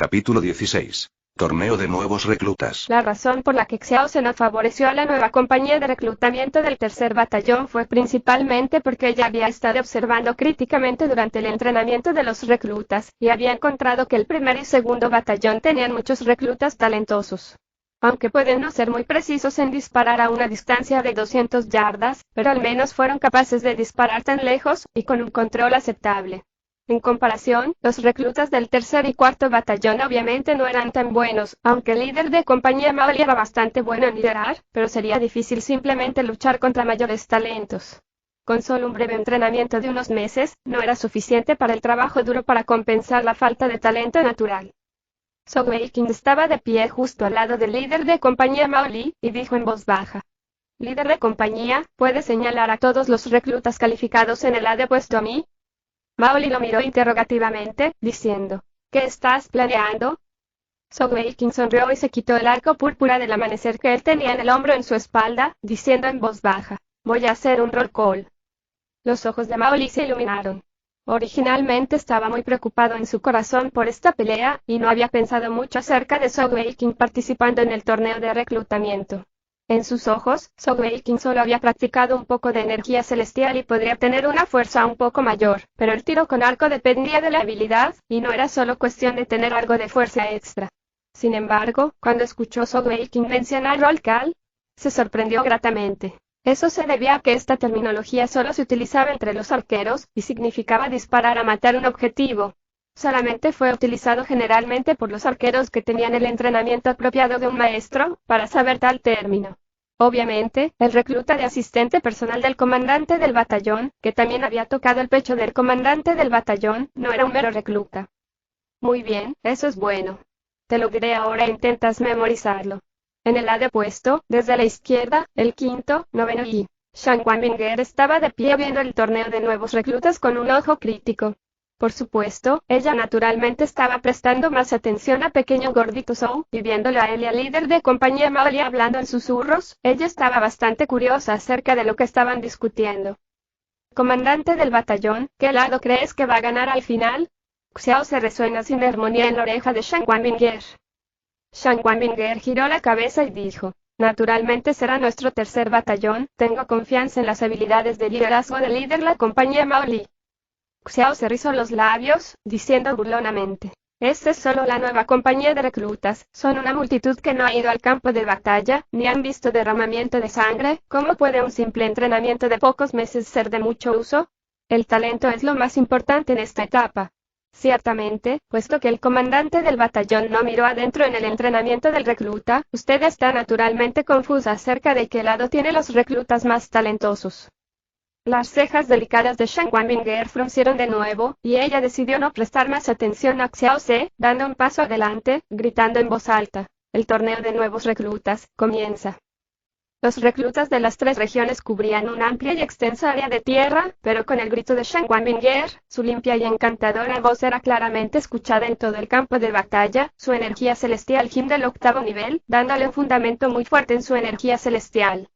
Capítulo 16. Torneo de nuevos reclutas. La razón por la que Xiao Se no favoreció a la nueva compañía de reclutamiento del tercer batallón fue principalmente porque ella había estado observando críticamente durante el entrenamiento de los reclutas, y había encontrado que el primer y segundo batallón tenían muchos reclutas talentosos. Aunque pueden no ser muy precisos en disparar a una distancia de 200 yardas, pero al menos fueron capaces de disparar tan lejos, y con un control aceptable. En comparación, los reclutas del tercer y cuarto batallón obviamente no eran tan buenos, aunque el líder de compañía Mao Li era bastante bueno en liderar, pero sería difícil simplemente luchar contra mayores talentos. Con solo un breve entrenamiento de unos meses, no era suficiente para el trabajo duro para compensar la falta de talento natural. Zhou Weiqing estaba de pie justo al lado del líder de compañía Mao Li, y dijo en voz baja: «Líder de compañía, ¿puede señalar a todos los reclutas calificados en el AD opuesto a mí?» Mao Li lo miró interrogativamente, diciendo: «¿Qué estás planeando?» Zhou Weiqing sonrió y se quitó el arco púrpura del amanecer que él tenía en el hombro en su espalda, diciendo en voz baja: «Voy a hacer un roll call». Los ojos de Mao Li se iluminaron. Originalmente estaba muy preocupado en su corazón por esta pelea, y no había pensado mucho acerca de Zhou Weiqing participando en el torneo de reclutamiento. En sus ojos, Zhou Weiqing solo había practicado un poco de energía celestial y podría tener una fuerza un poco mayor, pero el tiro con arco dependía de la habilidad, y no era solo cuestión de tener algo de fuerza extra. Sin embargo, cuando escuchó Zhou Weiqing mencionar roll call, se sorprendió gratamente. Eso se debía a que esta terminología solo se utilizaba entre los arqueros, y significaba disparar a matar un objetivo. Solamente fue utilizado generalmente por los arqueros que tenían el entrenamiento apropiado de un maestro, para saber tal término. Obviamente, el recluta de asistente personal del comandante del batallón, que también había tocado el pecho del comandante del batallón, no era un mero recluta. Muy bien, eso es bueno. Te lo diré ahora e intentas memorizarlo. En el lado opuesto, desde la izquierda, el quinto, noveno y Shang Wanbinger estaba de pie viendo el torneo de nuevos reclutas con un ojo crítico. Por supuesto, ella naturalmente estaba prestando más atención a pequeño gordito Zhou, y viéndolo a él y al líder de compañía Mao Li hablando en susurros, ella estaba bastante curiosa acerca de lo que estaban discutiendo. Comandante del batallón, ¿qué lado crees que va a ganar al final? Xiao se resuena sin armonía en la oreja de Shang Wanbinger. Shang Wanbinger giró la cabeza y dijo: «Naturalmente será nuestro tercer batallón, tengo confianza en las habilidades de liderazgo del líder de la compañía Mao Li». Xiao se rizó los labios, diciendo burlonamente: «Esta es solo la nueva compañía de reclutas, son una multitud que no ha ido al campo de batalla, ni han visto derramamiento de sangre, ¿cómo puede un simple entrenamiento de pocos meses ser de mucho uso? El talento es lo más importante en esta etapa». Ciertamente, puesto que el comandante del batallón no miró adentro en el entrenamiento del recluta, usted está naturalmente confusa acerca de qué lado tiene los reclutas más talentosos. Las cejas delicadas de Shang Wanbinger fruncieron de nuevo, y ella decidió no prestar más atención a Xiao Se, dando un paso adelante, gritando en voz alta: «El torneo de nuevos reclutas comienza». Los reclutas de las tres regiones cubrían una amplia y extensa área de tierra, pero con el grito de Shang Wanbinger, su limpia y encantadora voz era claramente escuchada en todo el campo de batalla, su energía celestial Jin del octavo nivel, dándole un fundamento muy fuerte en su energía celestial.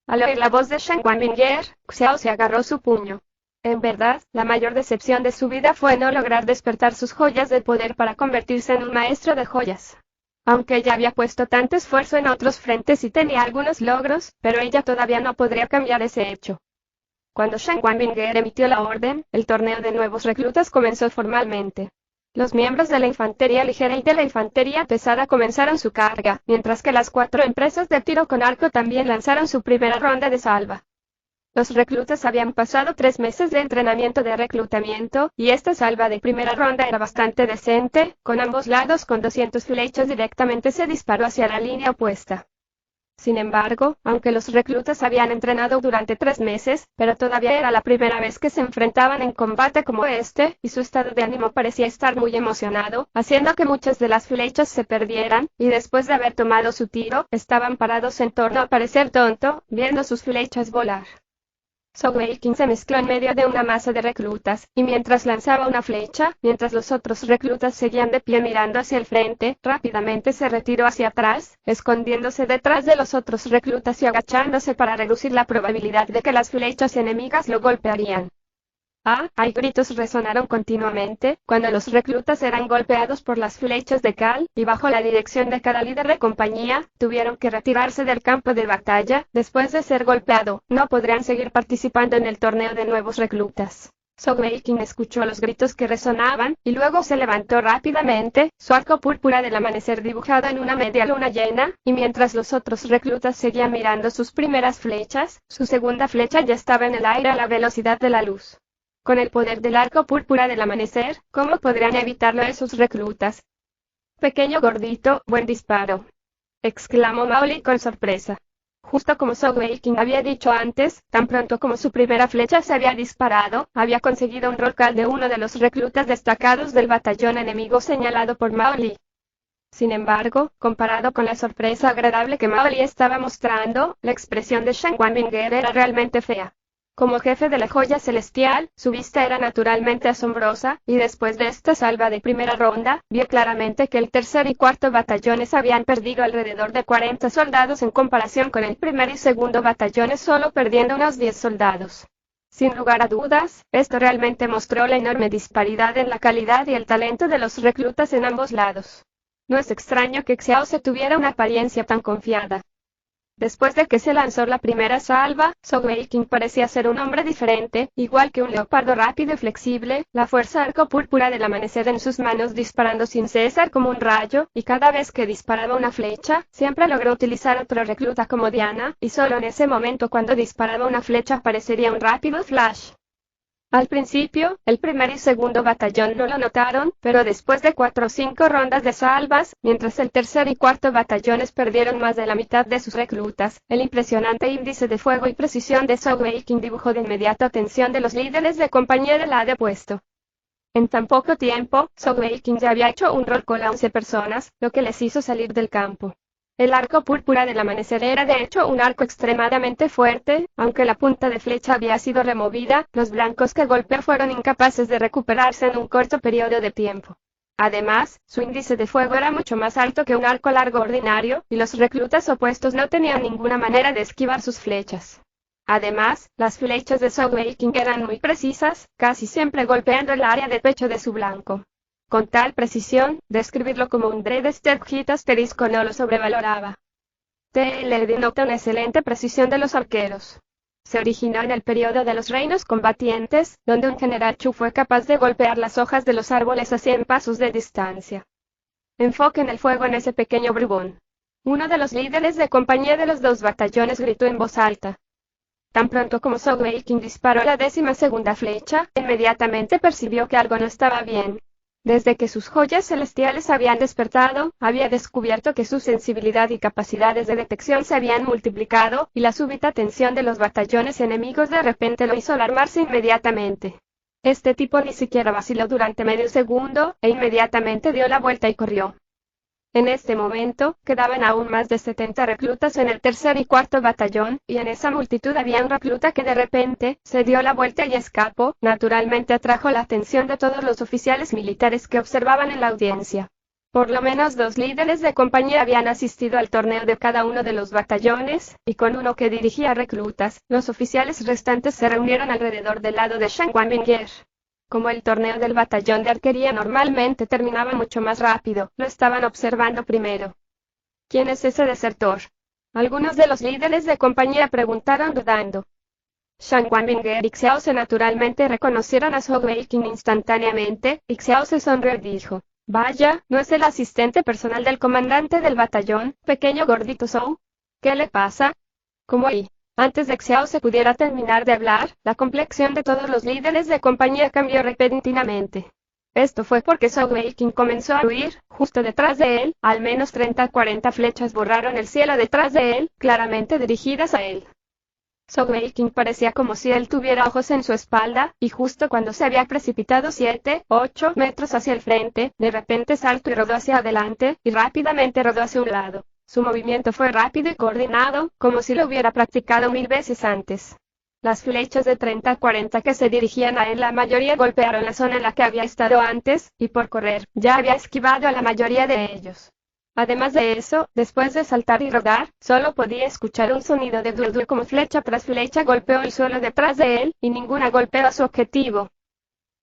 Al oír la voz de Shang Wanbinger, Xiao se agarró su puño. En verdad, la mayor decepción de su vida fue no lograr despertar sus joyas de poder para convertirse en un maestro de joyas. Aunque ella había puesto tanto esfuerzo en otros frentes y tenía algunos logros, pero ella todavía no podría cambiar ese hecho. Cuando Shang Wanbinger emitió la orden, el torneo de nuevos reclutas comenzó formalmente. Los miembros de la infantería ligera y de la infantería pesada comenzaron su carga, mientras que las 4 empresas de tiro con arco también lanzaron su primera ronda de salva. Los reclutas habían pasado 3 meses de entrenamiento de reclutamiento, y esta salva de primera ronda era bastante decente, con ambos lados con 200 flechas directamente se disparó hacia la línea opuesta. Sin embargo, aunque los reclutas habían entrenado durante 3 meses, pero todavía era la primera vez que se enfrentaban en combate como este, y su estado de ánimo parecía estar muy emocionado, haciendo que muchas de las flechas se perdieran, y después de haber tomado su tiro, estaban parados en torno a parecer tonto, viendo sus flechas volar. Zhou Weiqing se mezcló en medio de una masa de reclutas, y mientras lanzaba una flecha, mientras los otros reclutas seguían de pie mirando hacia el frente, rápidamente se retiró hacia atrás, escondiéndose detrás de los otros reclutas y agachándose para reducir la probabilidad de que las flechas enemigas lo golpearían. Hay gritos resonaron continuamente, cuando los reclutas eran golpeados por las flechas de Cal, y bajo la dirección de cada líder de compañía, tuvieron que retirarse del campo de batalla. Después de ser golpeado, no podrían seguir participando en el torneo de nuevos reclutas. Sogweikin escuchó los gritos que resonaban, y luego se levantó rápidamente, su arco púrpura del amanecer dibujado en una media luna llena, y mientras los otros reclutas seguían mirando sus primeras flechas, su segunda flecha ya estaba en el aire a la velocidad de la luz. Con el poder del arco púrpura del amanecer, ¿cómo podrían evitarlo esos reclutas? Pequeño gordito, buen disparo, exclamó Mowgli con sorpresa. Justo como Sogweikin había dicho antes, tan pronto como su primera flecha se había disparado, había conseguido un roll call de uno de los reclutas destacados del batallón enemigo señalado por Mowgli. Sin embargo, comparado con la sorpresa agradable que Mowgli estaba mostrando, la expresión de Shan Wanbinger era realmente fea. Como jefe de la joya celestial, su vista era naturalmente asombrosa, y después de esta salva de primera ronda, vio claramente que el tercer y cuarto batallones habían perdido alrededor de 40 soldados en comparación con el primer y segundo batallones solo perdiendo unos 10 soldados. Sin lugar a dudas, esto realmente mostró la enorme disparidad en la calidad y el talento de los reclutas en ambos lados. No es extraño que Xiao se tuviera una apariencia tan confiada. Después de que se lanzó la primera salva, Sogweikin parecía ser un hombre diferente, igual que un leopardo rápido y flexible, la fuerza arco púrpura del amanecer en sus manos disparando sin cesar como un rayo, y cada vez que disparaba una flecha, siempre logró utilizar otro recluta como Diana, y solo en ese momento cuando disparaba una flecha aparecería un rápido flash. Al principio, el primer y segundo batallón no lo notaron, pero después de 4 o 5 rondas de salvas, mientras el tercer y cuarto batallones perdieron más de la mitad de sus reclutas, el impresionante índice de fuego y precisión de Sogweikin dibujó de inmediato atención de los líderes de compañía del lado opuesto. En tan poco tiempo, Sogweikin ya había hecho un roll call a 11 personas, lo que les hizo salir del campo. El arco púrpura del amanecer era de hecho un arco extremadamente fuerte, aunque la punta de flecha había sido removida, los blancos que golpeó fueron incapaces de recuperarse en un corto periodo de tiempo. Además, su índice de fuego era mucho más alto que un arco largo ordinario, y los reclutas opuestos no tenían ninguna manera de esquivar sus flechas. Además, las flechas de Sogweikin eran muy precisas, casi siempre golpeando el área de pecho de su blanco. Con tal precisión, describirlo como un dreadster hit asterisco no lo sobrevaloraba. TL denota una excelente precisión de los arqueros. Se originó en el periodo de los reinos combatientes, donde un general Chu fue capaz de golpear las hojas de los árboles a 100 pasos de distancia. Enfoquen el fuego en ese pequeño bribón. Uno de los líderes de compañía de los 2 batallones gritó en voz alta. Tan pronto como Sogweikin disparó la 12ª flecha, inmediatamente percibió que algo no estaba bien. Desde que sus joyas celestiales habían despertado, había descubierto que su sensibilidad y capacidades de detección se habían multiplicado, y la súbita tensión de los batallones enemigos de repente lo hizo alarmarse inmediatamente. Este tipo ni siquiera vaciló durante medio segundo, e inmediatamente dio la vuelta y corrió. En este momento, quedaban aún más de 70 reclutas en el tercer y cuarto batallón, y en esa multitud había un recluta que de repente, se dio la vuelta y escapó. Naturalmente atrajo la atención de todos los oficiales militares que observaban en la audiencia. Por lo menos 2 líderes de compañía habían asistido al torneo de cada uno de los batallones, y con uno que dirigía reclutas, los oficiales restantes se reunieron alrededor del lado de Shan Wanbinger. Como el torneo del batallón de arquería normalmente terminaba mucho más rápido, lo estaban observando primero. ¿Quién es ese desertor? Algunos de los líderes de compañía preguntaron dudando. Shan Wanbinger y Xiao se naturalmente reconocieron a Sogweikin instantáneamente, y Xiao se sonrió y dijo, «Vaya, ¿no es el asistente personal del comandante del batallón, pequeño gordito Zhou? ¿Qué le pasa?» «¿Cómo ahí?» Antes de que Xiao se pudiera terminar de hablar, la complexión de todos los líderes de compañía cambió repentinamente. Esto fue porque Sogweikin comenzó a huir, justo detrás de él, al menos 30-40 flechas borraron el cielo detrás de él, claramente dirigidas a él. Sogweikin parecía como si él tuviera ojos en su espalda, y justo cuando se había precipitado 7-8 metros hacia el frente, de repente saltó y rodó hacia adelante, y rápidamente rodó hacia un lado. Su movimiento fue rápido y coordinado, como si lo hubiera practicado 1000 veces antes. Las flechas de 30-40 que se dirigían a él la mayoría golpearon la zona en la que había estado antes, y por correr, ya había esquivado a la mayoría de ellos. Además de eso, después de saltar y rodar, solo podía escuchar un sonido de dul como flecha tras flecha golpeó el suelo detrás de él, y ninguna golpeó a su objetivo.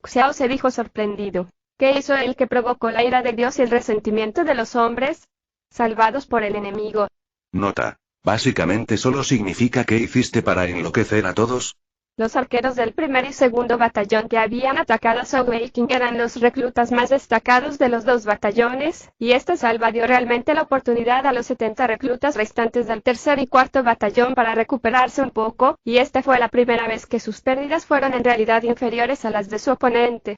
Xiao se dijo sorprendido. ¿Qué hizo él que provocó la ira de Dios y el resentimiento de los hombres? Salvados por el enemigo. Nota. Básicamente solo significa ¿qué hiciste para enloquecer a todos? Los arqueros del primer y segundo batallón que habían atacado a Zhou Weiqing eran los reclutas más destacados de los dos batallones, y esta salva dio realmente la oportunidad a los 70 reclutas restantes del tercer y cuarto batallón para recuperarse un poco, y esta fue la primera vez que sus pérdidas fueron en realidad inferiores a las de su oponente.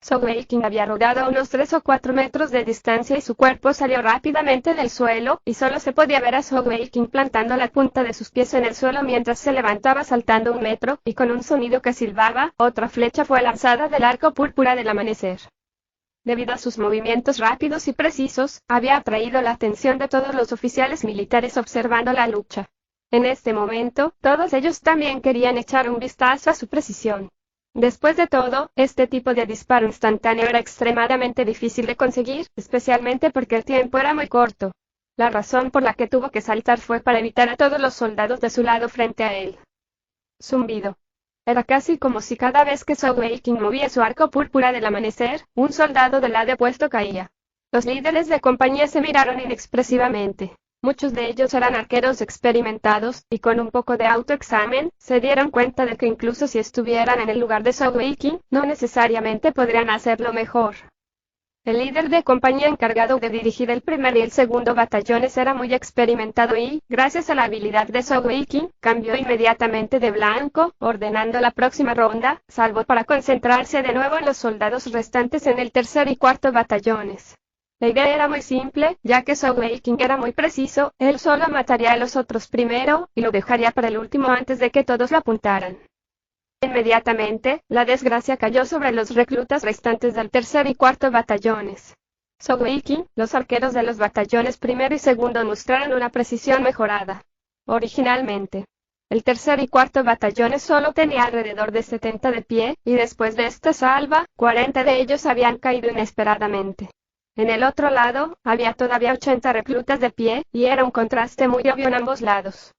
Zhou Weiqing había rodado a unos 3 o 4 metros de distancia y su cuerpo salió rápidamente del suelo, y solo se podía ver a Zhou Weiqing plantando la punta de sus pies en el suelo mientras se levantaba saltando 1 metro, y con un sonido que silbaba, otra flecha fue lanzada del arco púrpura del amanecer. Debido a sus movimientos rápidos y precisos, había atraído la atención de todos los oficiales militares observando la lucha. En este momento, todos ellos también querían echar un vistazo a su precisión. Después de todo, este tipo de disparo instantáneo era extremadamente difícil de conseguir, especialmente porque el tiempo era muy corto. La razón por la que tuvo que saltar fue para evitar a todos los soldados de su lado frente a él. Zumbido. Era casi como si cada vez que Zhou Weiqing movía su arco púrpura del amanecer, un soldado del lado opuesto caía. Los líderes de compañía se miraron inexpresivamente. Muchos de ellos eran arqueros experimentados, y con un poco de autoexamen, se dieron cuenta de que incluso si estuvieran en el lugar de Zhou Weiqing, no necesariamente podrían hacerlo mejor. El líder de compañía encargado de dirigir el primer y el segundo batallones era muy experimentado y, gracias a la habilidad de Zhou Weiqing, cambió inmediatamente de blanco, ordenando la próxima ronda, salvo para concentrarse de nuevo en los soldados restantes en el tercer y cuarto batallones. La idea era muy simple, ya que Zhou Weiqing era muy preciso, él solo mataría a los otros primero, y lo dejaría para el último antes de que todos lo apuntaran. Inmediatamente, la desgracia cayó sobre los reclutas restantes del tercer y cuarto batallones. Zhou Weiqing, los arqueros de los batallones primero y segundo mostraron una precisión mejorada. Originalmente, el tercer y cuarto batallones solo tenía alrededor de 70 de pie, y después de esta salva, 40 de ellos habían caído inesperadamente. En el otro lado, había todavía 80 reclutas de pie, y era un contraste muy obvio en ambos lados.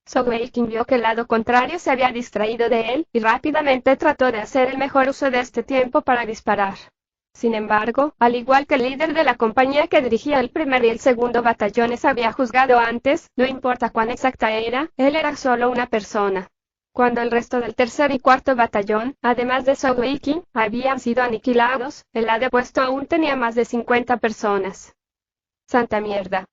Zhou Weiqing vio que el lado contrario se había distraído de él, y rápidamente trató de hacer el mejor uso de este tiempo para disparar. Sin embargo, al igual que el líder de la compañía que dirigía el primer y el segundo batallones había juzgado antes, no importa cuán exacta era, él era solo una persona. Cuando el resto del tercer y cuarto batallón, además de Zhou Weiqing, habían sido aniquilados, el lado opuesto aún tenía más de 50 personas. ¡Santa mierda!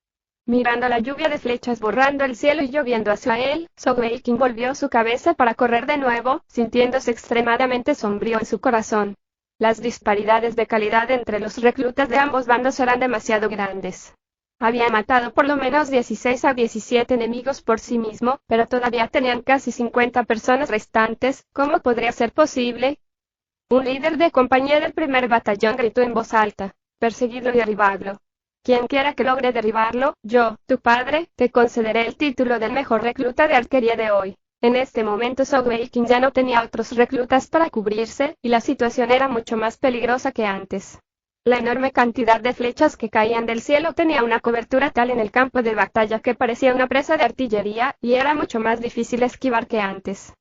Mirando la lluvia de flechas borrando el cielo y lloviendo hacia él, Zhou Weiqing volvió su cabeza para correr de nuevo, sintiéndose extremadamente sombrío en su corazón. Las disparidades de calidad entre los reclutas de ambos bandos eran demasiado grandes. Había matado por lo menos 16 a 17 enemigos por sí mismo, pero todavía tenían casi 50 personas restantes. ¿Cómo podría ser posible? Un líder de compañía del primer batallón gritó en voz alta: «Perseguidlo y derribadlo. Quien quiera que logre derribarlo, yo, tu padre, te concederé el título del mejor recluta de arquería de hoy». En este momento Zhou Weiqing ya no tenía otros reclutas para cubrirse, y la situación era mucho más peligrosa que antes. La enorme cantidad de flechas que caían del cielo tenía una cobertura tal en el campo de batalla que parecía una presa de artillería, y era mucho más difícil esquivar que antes.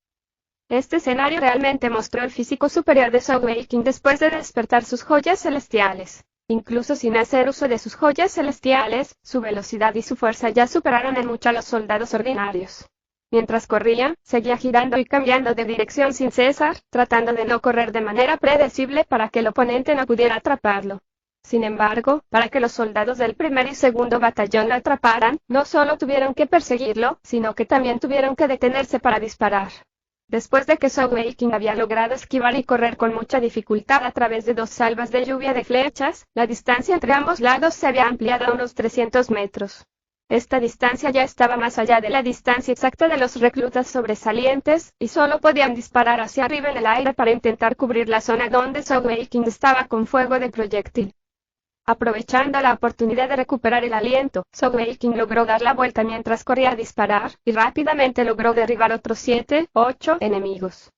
Este escenario realmente mostró el físico superior de Zhou Weiqing después de despertar sus joyas celestiales. Incluso sin hacer uso de sus joyas celestiales, su velocidad y su fuerza ya superaron en mucho a los soldados ordinarios. Mientras corría, seguía girando y cambiando de dirección sin cesar, tratando de no correr de manera predecible para que el oponente no pudiera atraparlo. Sin embargo, para que los soldados del primer y segundo batallón lo atraparan, no solo tuvieron que perseguirlo, sino que también tuvieron que detenerse para disparar. Después de que Zhou Weiqing había logrado esquivar y correr con mucha dificultad a través de 2 salvas de lluvia de flechas, la distancia entre ambos lados se había ampliado a unos 300 metros. Esta distancia ya estaba más allá de la distancia exacta de los reclutas sobresalientes, y solo podían disparar hacia arriba en el aire para intentar cubrir la zona donde Zhou Weiqing estaba con fuego de proyectil. Aprovechando la oportunidad de recuperar el aliento, Zhou Weiqing logró dar la vuelta mientras corría a disparar, y rápidamente logró derribar otros 7, 8 enemigos.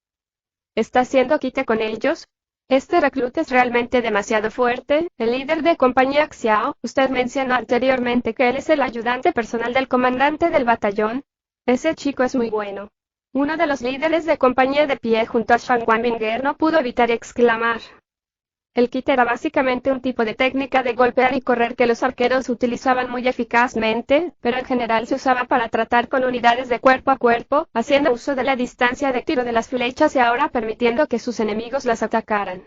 ¿Está haciendo quite con ellos? Este recluta es realmente demasiado fuerte. El líder de compañía Xiao, usted mencionó anteriormente que él es el ayudante personal del comandante del batallón. Ese chico es muy bueno. Uno de los líderes de compañía de pie junto a Shang Wanbinger no pudo evitar exclamar. El kit era básicamente un tipo de técnica de golpear y correr que los arqueros utilizaban muy eficazmente, pero en general se usaba para tratar con unidades de cuerpo a cuerpo, haciendo uso de la distancia de tiro de las flechas y ahora permitiendo que sus enemigos las atacaran.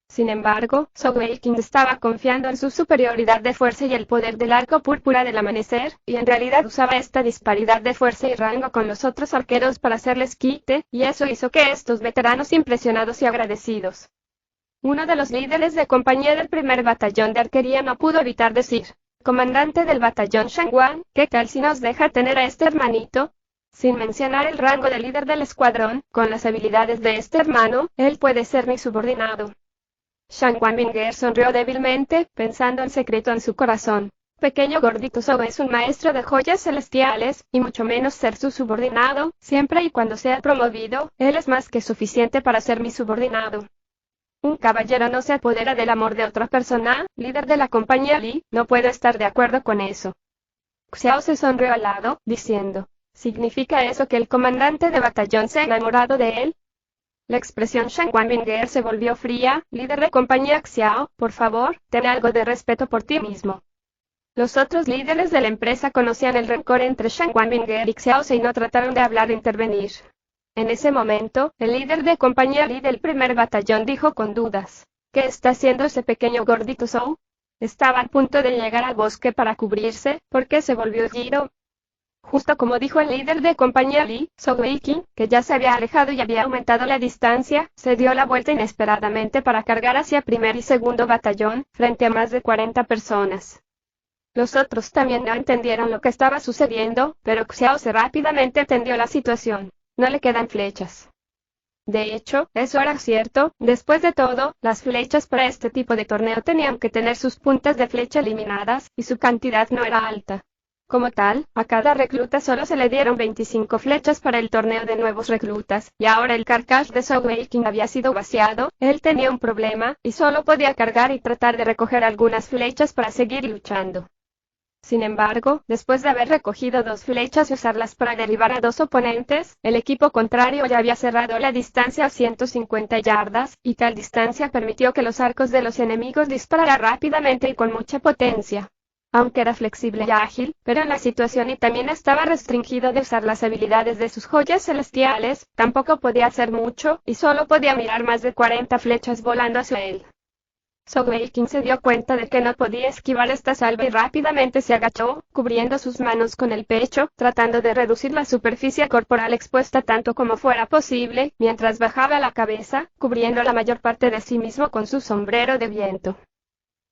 Sin embargo, Zhou Weiqing estaba confiando en su superioridad de fuerza y el poder del arco púrpura del amanecer, y en realidad usaba esta disparidad de fuerza y rango con los otros arqueros para hacerles quite, y eso hizo que estos veteranos impresionados y agradecidos. Uno de los líderes de compañía del primer batallón de arquería no pudo evitar decir, comandante del batallón Shangwan, ¿qué tal si nos deja tener a este hermanito? Sin mencionar el rango de líder del escuadrón, con las habilidades de este hermano, él puede ser mi subordinado. Shang Wanbinger sonrió débilmente, pensando en secreto en su corazón. Pequeño gordito Zhou es un maestro de joyas celestiales, y mucho menos ser su subordinado, siempre y cuando sea promovido, él es más que suficiente para ser mi subordinado. Un caballero no se apodera del amor de otra persona, líder de la compañía Li, no puedo estar de acuerdo con eso. Xiao se sonrió al lado, diciendo, ¿significa eso que el comandante de batallón se ha enamorado de él? La expresión Shang Wanbinger se volvió fría, líder de compañía Xiao, por favor, ten algo de respeto por ti mismo. Los otros líderes de la empresa conocían el rencor entre Shang Wanbinger y Xiao y no trataron de hablar e intervenir. En ese momento, el líder de compañía Li del primer batallón dijo con dudas, ¿qué está haciendo ese pequeño gordito Zhou? Estaba a punto de llegar al bosque para cubrirse, porque se volvió giro. Justo como dijo el líder de compañía Li, Zhou Weiqing, que ya se había alejado y había aumentado la distancia, se dio la vuelta inesperadamente para cargar hacia primer y segundo batallón, frente a más de 40 personas. Los otros también no entendieron lo que estaba sucediendo, pero Xiao rápidamente entendió la situación. No le quedan flechas. De hecho, eso era cierto, después de todo, las flechas para este tipo de torneo tenían que tener sus puntas de flecha eliminadas, y su cantidad no era alta. Como tal, a cada recluta solo se le dieron 25 flechas para el torneo de nuevos reclutas, y ahora el carcaj de Zhou Weiqing había sido vaciado, él tenía un problema, y solo podía cargar y tratar de recoger algunas flechas para seguir luchando. Sin embargo, después de haber recogido 2 flechas y usarlas para derribar a 2 oponentes, el equipo contrario ya había cerrado la distancia a 150 yardas, y tal distancia permitió que los arcos de los enemigos dispararan rápidamente y con mucha potencia. Aunque era flexible y ágil, pero en la situación y también estaba restringido de usar las habilidades de sus joyas celestiales, tampoco podía hacer mucho, y solo podía mirar más de 40 flechas volando hacia él. Zhou Weiqing se dio cuenta de que no podía esquivar esta salva y rápidamente se agachó, cubriendo sus manos con el pecho, tratando de reducir la superficie corporal expuesta tanto como fuera posible, mientras bajaba la cabeza, cubriendo la mayor parte de sí mismo con su sombrero de viento.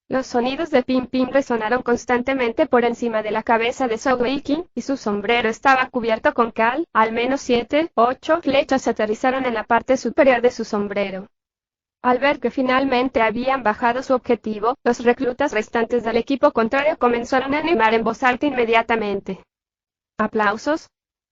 Los sonidos de pim pim resonaron constantemente por encima de la cabeza de Zhou Weiqing, y su sombrero estaba cubierto con cal, al menos 7, 8 flechas aterrizaron en la parte superior de su sombrero. Al ver que finalmente habían bajado su objetivo, los reclutas restantes del equipo contrario comenzaron a animar en voz alta inmediatamente. ¿Aplausos?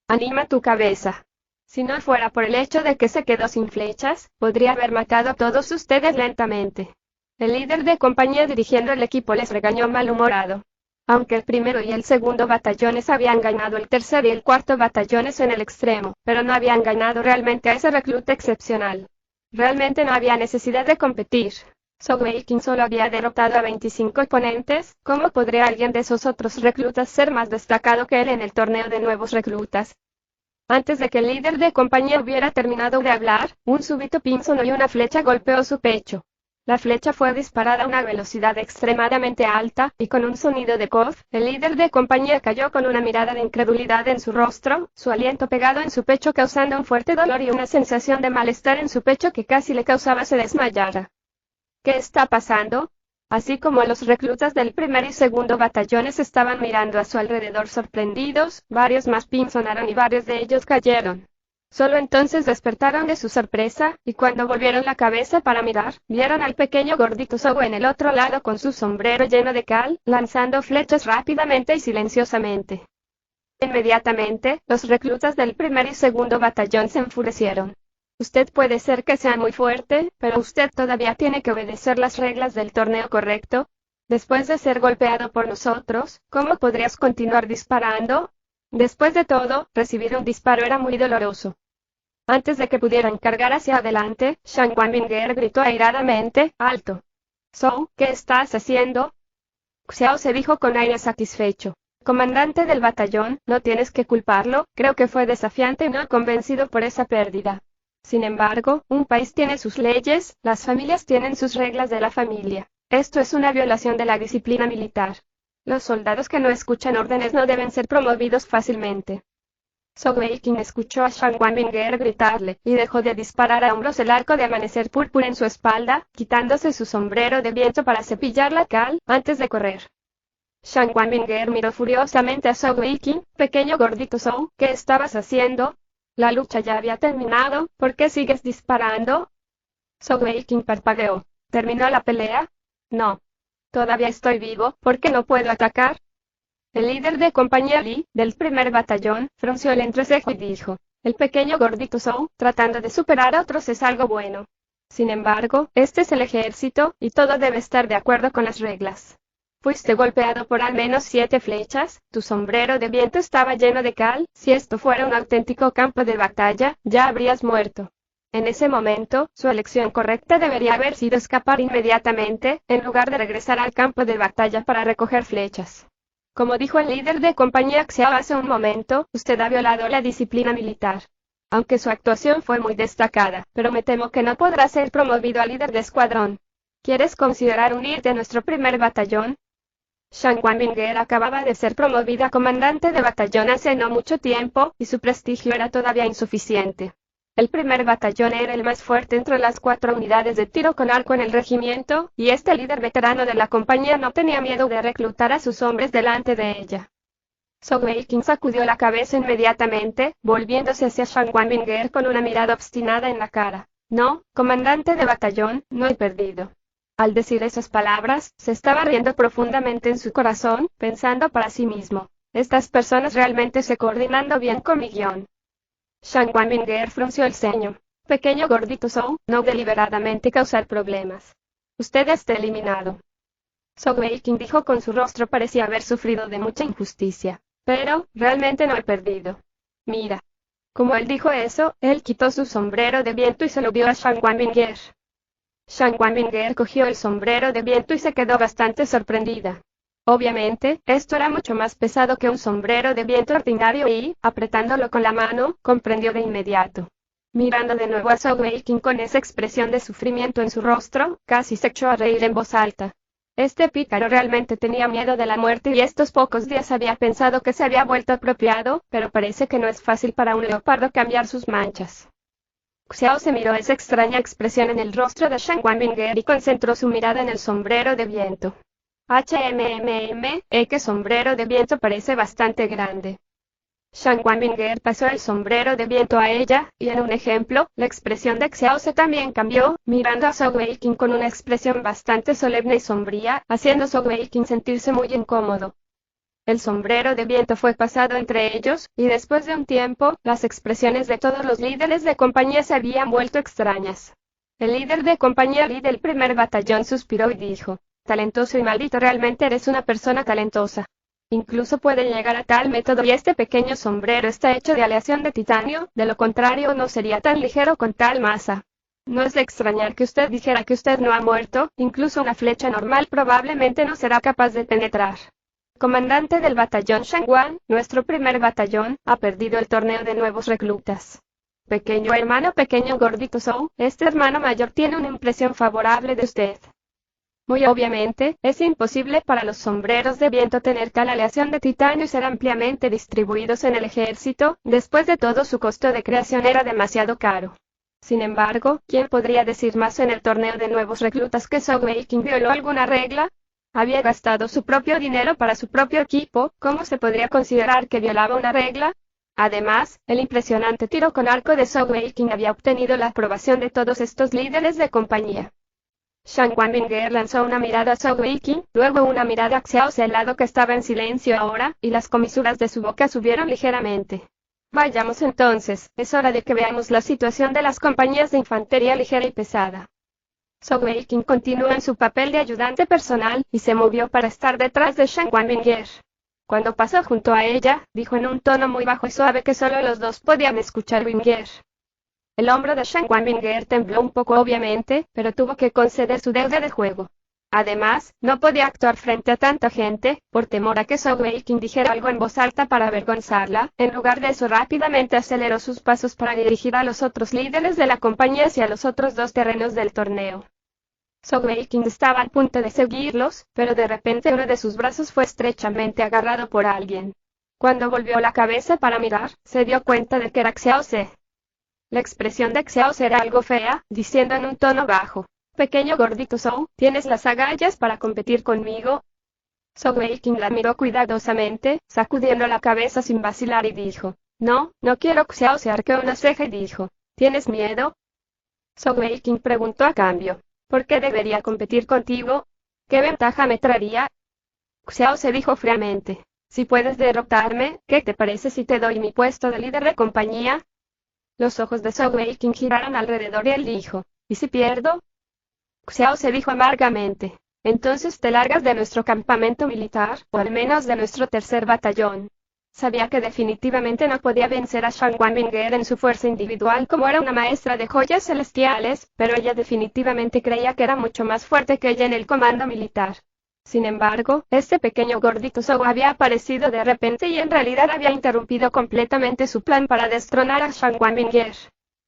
Anima tu cabeza. Si no fuera por el hecho de que se quedó sin flechas, podría haber matado a todos ustedes lentamente. El líder de compañía dirigiendo el equipo les regañó malhumorado. Aunque el primero y el segundo batallones habían ganado el tercer y el cuarto batallones en el extremo, pero no habían ganado realmente a ese recluta excepcional. Realmente no había necesidad de competir. Zhou Weiqing solo había derrotado a 25 oponentes, ¿cómo podría alguien de esos otros reclutas ser más destacado que él en el torneo de nuevos reclutas? Antes de que el líder de compañía hubiera terminado de hablar, un súbito pim sonó y una flecha golpeó su pecho. La flecha fue disparada a una velocidad extremadamente alta, y con un sonido de cof, el líder de compañía cayó con una mirada de incredulidad en su rostro, su aliento pegado en su pecho causando un fuerte dolor y una sensación de malestar en su pecho que casi le causaba se desmayara. ¿Qué está pasando? Así como los reclutas del primer y segundo batallones estaban mirando a su alrededor sorprendidos, varios más pim sonaron y varios de ellos cayeron. Solo entonces despertaron de su sorpresa, y cuando volvieron la cabeza para mirar, vieron al pequeño gordito Zhou en el otro lado con su sombrero lleno de cal, lanzando flechas rápidamente y silenciosamente. Inmediatamente, los reclutas del primer y segundo batallón se enfurecieron. Usted puede ser que sea muy fuerte, pero usted todavía tiene que obedecer las reglas del torneo correcto. Después de ser golpeado por nosotros, ¿cómo podrías continuar disparando? Después de todo, recibir un disparo era muy doloroso. Antes de que pudieran cargar hacia adelante, Shang Wanbinger gritó airadamente, ¡alto! Zhou, ¿qué estás haciendo? Xiao se dijo con aire satisfecho. Comandante del batallón, no tienes que culparlo, creo que fue desafiante y no convencido por esa pérdida. Sin embargo, un país tiene sus leyes, las familias tienen sus reglas de la familia. Esto es una violación de la disciplina militar. Los soldados que no escuchan órdenes no deben ser promovidos fácilmente. Zhou Weiqing escuchó a Shang Wanbinger gritarle, y dejó de disparar a hombros el arco de amanecer púrpura en su espalda, quitándose su sombrero de viento para cepillar la cal, antes de correr. Shang Wanbinger miró furiosamente a Zhou Weiqing, pequeño gordito Zhou, ¿qué estabas haciendo? La lucha ya había terminado, ¿por qué sigues disparando? Zhou Weiqing parpadeó. ¿Terminó la pelea? No. Todavía estoy vivo, ¿por qué no puedo atacar? El líder de compañía Li, del primer batallón, frunció el entrecejo y dijo, el pequeño gordito Zhou, tratando de superar a otros es algo bueno. Sin embargo, este es el ejército, y todo debe estar de acuerdo con las reglas. Fuiste golpeado por al menos 7 flechas, tu sombrero de viento estaba lleno de cal, si esto fuera un auténtico campo de batalla, ya habrías muerto. En ese momento, su elección correcta debería haber sido escapar inmediatamente, en lugar de regresar al campo de batalla para recoger flechas. Como dijo el líder de compañía Xiao hace un momento, usted ha violado la disciplina militar. Aunque su actuación fue muy destacada, pero me temo que no podrá ser promovido a líder de escuadrón. ¿Quieres considerar unirte a nuestro primer batallón? Shang Wanbinger acababa de ser promovida a comandante de batallón hace no mucho tiempo, y su prestigio era todavía insuficiente. El primer batallón era el más fuerte entre las 4 unidades de tiro con arco en el regimiento, y este líder veterano de la compañía no tenía miedo de reclutar a sus hombres delante de ella. Zhou Weiqing sacudió la cabeza inmediatamente, volviéndose hacia Shang Wanbinger con una mirada obstinada en la cara. No, comandante de batallón, no he perdido. Al decir esas palabras, se estaba riendo profundamente en su corazón, pensando para sí mismo, estas personas realmente se coordinando bien con mi guión. Shang Wanbinger frunció el ceño. Pequeño gordito Zhou, no deliberadamente causar problemas. Usted está eliminado. Zhou Weiqing dijo con su rostro parecía haber sufrido de mucha injusticia. Pero, realmente no he perdido. Mira. Como él dijo eso, él quitó su sombrero de viento y se lo dio a Shang Wanbinger. Shang Wanbinger cogió el sombrero de viento y se quedó bastante sorprendida. Obviamente, esto era mucho más pesado que un sombrero de viento ordinario y, apretándolo con la mano, comprendió de inmediato. Mirando de nuevo a Zhou Weiqing con esa expresión de sufrimiento en su rostro, casi se echó a reír en voz alta. Este pícaro realmente tenía miedo de la muerte y estos pocos días había pensado que se había vuelto apropiado, pero parece que no es fácil para un leopardo cambiar sus manchas. Xiao se miró esa extraña expresión en el rostro de Shang Wanbinger y concentró su mirada en el sombrero de viento. Que sombrero de viento parece bastante grande. Shang Wanbinger pasó el sombrero de viento a ella, y en un ejemplo, la expresión de Xiao se también cambió, mirando a Zhou Weiqing con una expresión bastante solemne y sombría, haciendo a Zhou Weiqing sentirse muy incómodo. El sombrero de viento fue pasado entre ellos, y después de un tiempo, las expresiones de todos los líderes de compañía se habían vuelto extrañas. El líder de compañía Li del primer batallón suspiró y dijo, talentoso y maldito, realmente eres una persona talentosa. Incluso puede llegar a tal método y este pequeño sombrero está hecho de aleación de titanio, de lo contrario no sería tan ligero con tal masa. No es de extrañar que usted dijera que usted no ha muerto, incluso una flecha normal probablemente no será capaz de penetrar. Comandante del batallón Shangwan, nuestro primer batallón, ha perdido el torneo de nuevos reclutas. Pequeño hermano, pequeño gordito Zhou, este hermano mayor tiene una impresión favorable de usted. Muy obviamente, es imposible para los sombreros de viento tener tal aleación de titanio y ser ampliamente distribuidos en el ejército, después de todo su costo de creación era demasiado caro. Sin embargo, ¿quién podría decir más en el torneo de nuevos reclutas que Zhou Weiqing violó alguna regla? Había gastado su propio dinero para su propio equipo, ¿cómo se podría considerar que violaba una regla? Además, el impresionante tiro con arco de Zhou Weiqing había obtenido la aprobación de todos estos líderes de compañía. Shang Wanbinger lanzó una mirada a Zhou Weiqing, luego una mirada a Xiao Celado que estaba en silencio ahora, y las comisuras de su boca subieron ligeramente. Vayamos entonces, es hora de que veamos la situación de las compañías de infantería ligera y pesada. Zhou Weiqing continuó en su papel de ayudante personal, y se movió para estar detrás de Shang Wanbinger. Cuando pasó junto a ella, dijo en un tono muy bajo y suave que solo los dos podían escuchar Winger. El hombro de Shan Wanbinger tembló un poco obviamente, pero tuvo que conceder su deuda de juego. Además, no podía actuar frente a tanta gente, por temor a que Zhou Weiqing dijera algo en voz alta para avergonzarla. En lugar de eso rápidamente aceleró sus pasos para dirigir a los otros líderes de la compañía hacia los otros dos terrenos del torneo. Zhou Weiqing estaba al punto de seguirlos, pero de repente uno de sus brazos fue estrechamente agarrado por alguien. Cuando volvió la cabeza para mirar, se dio cuenta de que era Xiao Ce. La expresión de Xiao Ce era algo fea, diciendo en un tono bajo: «Pequeño gordito Zhou, ¿tienes las agallas para competir conmigo?» Zhou Weiqing la miró cuidadosamente, sacudiendo la cabeza sin vacilar y dijo: «No, no quiero». Xiao Se arqueó una ceja y dijo: «¿Tienes miedo?» Zhou Weiqing preguntó a cambio: «¿Por qué debería competir contigo? ¿Qué ventaja me traería?» Xiao Se dijo fríamente: «Si puedes derrotarme, ¿qué te parece si te doy mi puesto de líder de compañía?» Los ojos de Zhou Weiqing giraron alrededor y él dijo: «¿Y si pierdo?» Xiao Se dijo amargamente: «Entonces te largas de nuestro campamento militar, o al menos de nuestro tercer batallón». Sabía que definitivamente no podía vencer a Shan Wanbinger en su fuerza individual como era una maestra de joyas celestiales, pero ella definitivamente creía que era mucho más fuerte que ella en el comando militar. Sin embargo, este pequeño gordito Zhou había aparecido de repente y en realidad había interrumpido completamente su plan para destronar a Shan Wanbinger.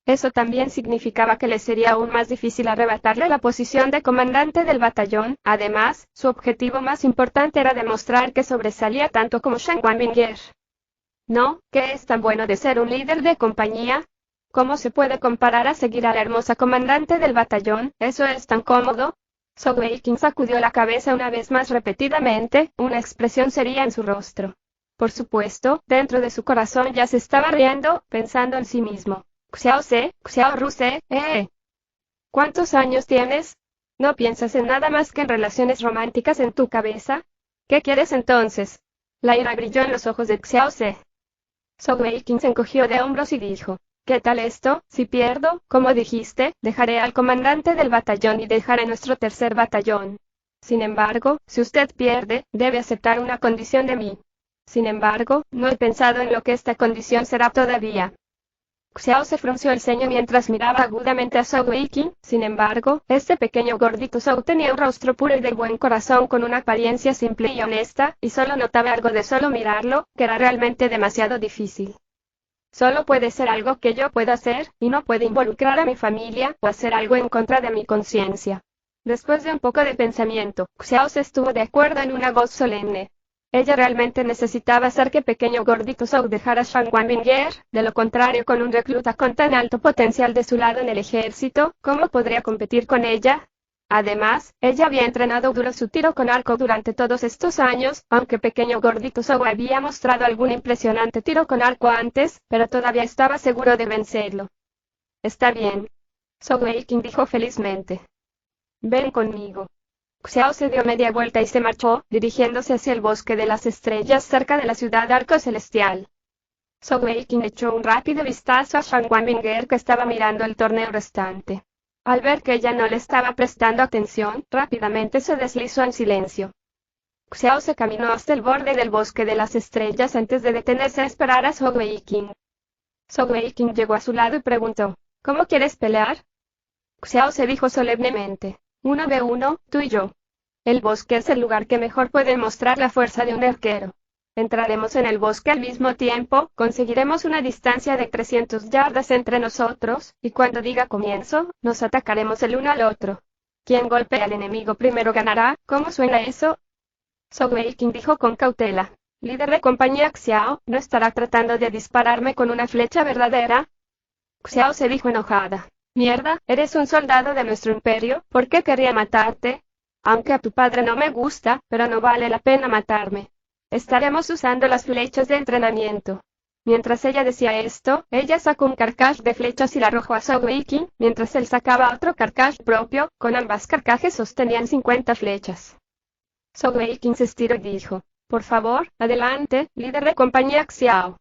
Eso también significaba que le sería aún más difícil arrebatarle la posición de comandante del batallón. Además, su objetivo más importante era demostrar que sobresalía tanto como Shan Wanbinger. ¿No? ¿Qué es tan bueno de ser un líder de compañía? ¿Cómo se puede comparar a seguir a la hermosa comandante del batallón? ¿Eso es tan cómodo? Zhou Weiqing sacudió la cabeza una vez más repetidamente, una expresión seria en su rostro. Por supuesto, dentro de su corazón ya se estaba riendo, pensando en sí mismo: «Xiao Ce, Xiao Ruse, ¿cuántos años tienes? ¿No piensas en nada más que en relaciones románticas en tu cabeza? ¿Qué quieres entonces?» La ira brilló en los ojos de Xiao Ce. Zhou Weiqing se encogió de hombros y dijo: «¿Qué tal esto? Si pierdo, como dijiste, dejaré al comandante del batallón y dejaré nuestro tercer batallón. Sin embargo, si usted pierde, debe aceptar una condición de mí. Sin embargo, no he pensado en lo que esta condición será todavía». Xiao Se frunció el ceño mientras miraba agudamente a Zhou Weiqing. Sin embargo, este pequeño gordito Zhou tenía un rostro puro y de buen corazón con una apariencia simple y honesta, y solo notaba algo de solo mirarlo, que era realmente demasiado difícil. Solo puede ser algo que yo pueda hacer, y no puede involucrar a mi familia, o hacer algo en contra de mi conciencia. Después de un poco de pensamiento, Xiao Se estuvo de acuerdo en una voz solemne. Ella realmente necesitaba hacer que pequeño gordito Zhou dejara a Shan Wanbinger. De lo contrario, con un recluta con tan alto potencial de su lado en el ejército, ¿cómo podría competir con ella? Además, ella había entrenado duro su tiro con arco durante todos estos años, aunque pequeño gordito Zhou había mostrado algún impresionante tiro con arco antes, pero todavía estaba seguro de vencerlo. «Está bien», Zhou Weiqing dijo felizmente. «Ven conmigo». Xiao Se dio media vuelta y se marchó, dirigiéndose hacia el bosque de las estrellas cerca de la ciudad Arco Celestial. Zhou Weiqing echó un rápido vistazo a Shan Wanbinger, que estaba mirando el torneo restante. Al ver que ella no le estaba prestando atención, rápidamente se deslizó en silencio. Xiao Se caminó hasta el borde del bosque de las estrellas antes de detenerse a esperar a Zhou Weiqing. Zhou Weiqing llegó a su lado y preguntó: «¿Cómo quieres pelear?» Xiao Se dijo solemnemente: «1v1, tú y yo. El bosque es el lugar que mejor puede mostrar la fuerza de un arquero. Entraremos en el bosque al mismo tiempo, conseguiremos una distancia de 300 yardas entre nosotros, y cuando diga comienzo, nos atacaremos el uno al otro. Quien golpee al enemigo primero ganará». ¿Cómo suena eso? Zhou Weiqing dijo con cautela: «Líder de compañía Xiao, ¿no estará tratando de dispararme con una flecha verdadera?» Xiao Se dijo enojada: «Mierda, eres un soldado de nuestro imperio, ¿por qué querría matarte? Aunque a tu padre no me gusta, pero no vale la pena matarme. Estaremos usando las flechas de entrenamiento». Mientras ella decía esto, ella sacó un carcaj de flechas y la arrojó a Zhou Weiqing, mientras él sacaba otro carcaj propio. Con ambas carcajes sostenían 50 flechas. Zhou Weiqing se estiró y dijo: «Por favor, adelante, líder de compañía Xiao».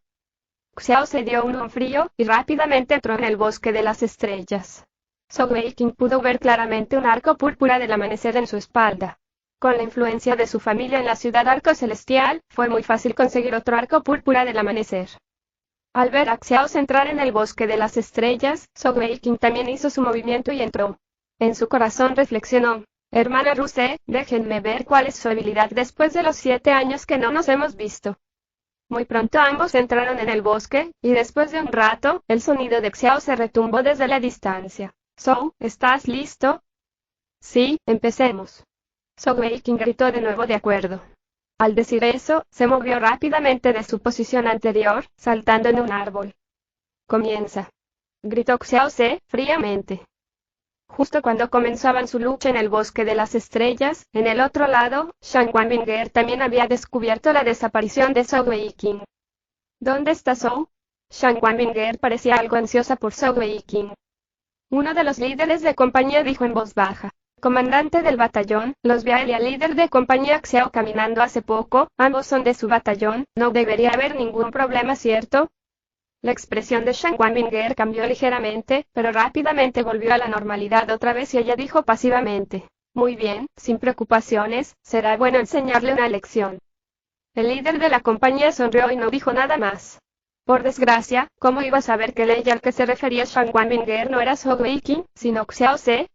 Xiao Se dio un frío, y rápidamente entró en el bosque de las estrellas. Zhou Weiqing pudo ver claramente un arco púrpura del amanecer en su espalda. Con la influencia de su familia en la ciudad Arco Celestial, fue muy fácil conseguir otro arco púrpura del amanecer. Al ver a Xiaos entrar en el bosque de las estrellas, Zhou Weiqing también hizo su movimiento y entró. En su corazón reflexionó: hermana Ruse, déjenme ver cuál es su habilidad después de los 7 años que no nos hemos visto. Muy pronto ambos entraron en el bosque, y después de un rato, el sonido de Xiao se retumbó desde la distancia. Zhou, ¿estás listo? Sí, empecemos. Zhou Weiqing gritó de nuevo de acuerdo. Al decir eso, se movió rápidamente de su posición anterior, saltando en un árbol. Comienza, gritó Xiao Ce, fríamente. Justo cuando comenzaban su lucha en el bosque de las estrellas, en el otro lado, Shan Wanbinger también había descubierto la desaparición de Zhou Weiqing. ¿Dónde está Zhou? Shan Wanbinger parecía algo ansiosa por Zhou Weiqing. Uno de los líderes de compañía dijo en voz baja: comandante del batallón, los vi a él y al líder de compañía Xiao caminando hace poco, ambos son de su batallón, no debería haber ningún problema, ¿cierto? La expresión de Shan Wanbinger cambió ligeramente, pero rápidamente volvió a la normalidad otra vez y ella dijo pasivamente: muy bien, sin preocupaciones, será bueno enseñarle una lección. El líder de la compañía sonrió y no dijo nada más. Por desgracia, ¿cómo iba a saber que el ella al que se refería Shan Wanbinger no era Zhou Weiqing, sino Xiao Ce?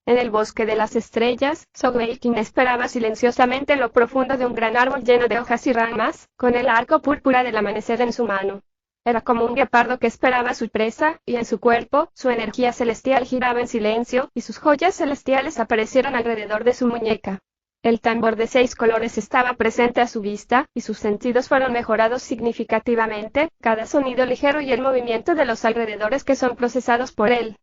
En el bosque de las estrellas, Zhou Weiqing esperaba silenciosamente en lo profundo de un gran árbol lleno de hojas y ramas, con el arco púrpura del amanecer en su mano. Era como un guepardo que esperaba a su presa, y en su cuerpo, su energía celestial giraba en silencio, y sus joyas celestiales aparecieron alrededor de su muñeca. El tambor de 6 colores estaba presente a su vista, y sus sentidos fueron mejorados significativamente, cada sonido ligero y el movimiento de los alrededores que son procesados por él.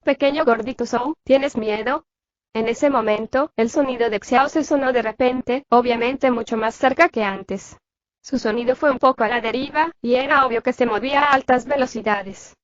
Pequeño gordito Zhou, ¿tienes miedo? En ese momento, el sonido de Xiao se sonó de repente, obviamente mucho más cerca que antes. Su sonido fue un poco a la deriva, y era obvio que se movía a altas velocidades.